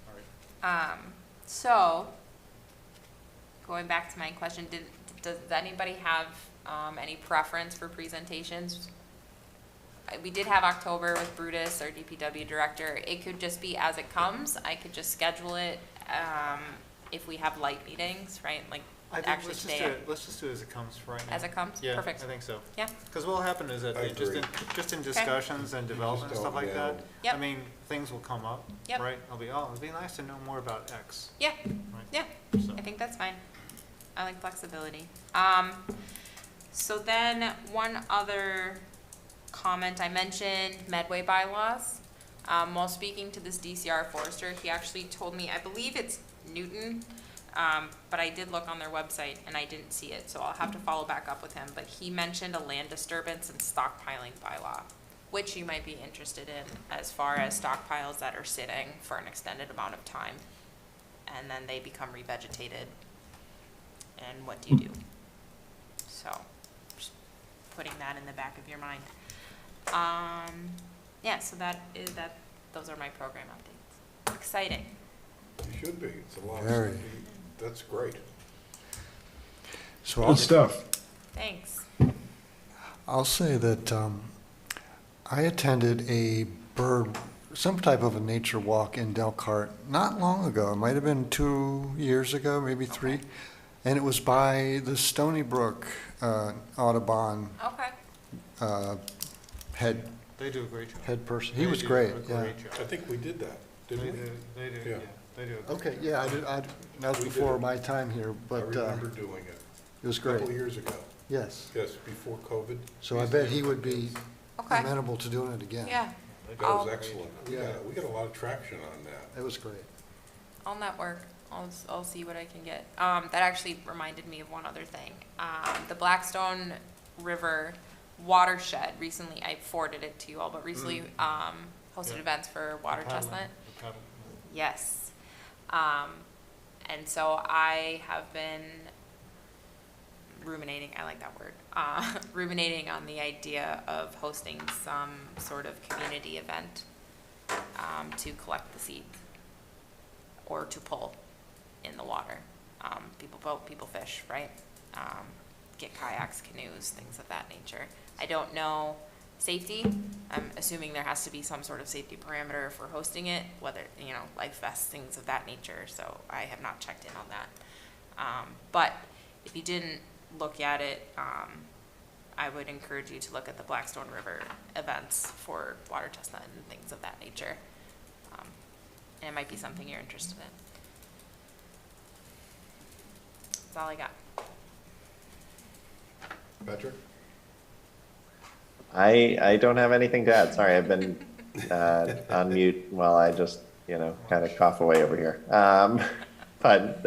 All right. So going back to my question, does anybody have any preference for presentations? We did have October with Brutus, our DPW director. It could just be as it comes. I could just schedule it if we have light meetings, right? Like I think actually let's just do it as it comes right now. As it comes? Yeah, Perfect. I think so. Yeah. Because what'll happen is that just in discussions and development and stuff like that, Yep. I mean, things will come up, Yep. right? It'd be nice to know more about X. Yeah, Right. yeah, So- I think that's fine. I like flexibility. So then one other comment, I mentioned Medway bylaws. While speaking to this DCR forester, he actually told me, I believe it's Newton, but I did look on their website and I didn't see it, so I'll have to follow back up with him. But he mentioned a land disturbance and stockpiling bylaw, which you might be interested in, as far as stockpiles that are sitting for an extended amount of time, and then they become revegetated. And what do you do? So, just putting that in the back of your mind. Yeah, so those are my program updates. Exciting. You should be. It's a lot Very. of stuff. That's great. So Good stuff. Thanks. I'll say that I attended some type of a nature walk in Delcart not long ago. It might have been 2 years ago, maybe 3. And it was by the Stony Brook Audubon Okay. head They do a great job. head person. They He was do great, a yeah. great job. I think we did that, didn't we? They do, Yeah. yeah. They do a great Okay, yeah, that was We before did. my time here, I but remember doing it. it was A couple great. years ago. Yes. Yes, before COVID. So I bet he would be Okay. amenable to doing it again. Yeah. That was I'll- excellent. We got a lot of traction on that. It was great. I'll network. I'll see what I can get. That actually reminded me of one other thing. The Blackstone River watershed, recently, I forwarded it to you all, but recently hosted Yeah. events for water The paddling, chestnut. the paddle. Yes. And so I have been ruminating, I like that word, ruminating on the idea of hosting some sort of community event to collect the seed or to pull in the water. People boat, people fish, right? Get kayaks, canoes, things of that nature. I don't know safety. I'm assuming there has to be some sort of safety parameter for hosting it, whether, life vests, things of that nature. So I have not checked in on that. But if you didn't look at it, I would encourage you to look at the Blackstone River events for water chestnut and things of that nature. And it might be something you're interested in. That's all I got. Patrick? I don't have anything to add. Sorry, I've been on mute while I just, kind of cough away over here. But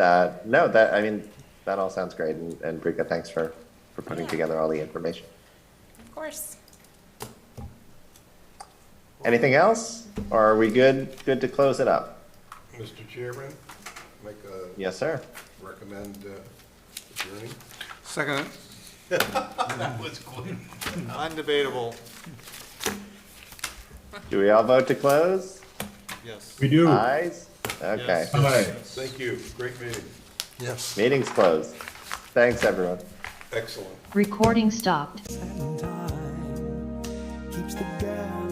no, that all sounds great. And Brika, thanks for putting together all the information. Of course. Anything else? Or are we good to close it up? Mr. Chairman, Yes, sir. recommend adjourning. Second. That was quick. Undebatable. Do we all vote to close? Yes. We do. Ayes? Okay. Aye. Thank you. Great meeting. Yes. Meeting's closed. Thanks, everyone. Excellent. Recording stopped. Keeps the girl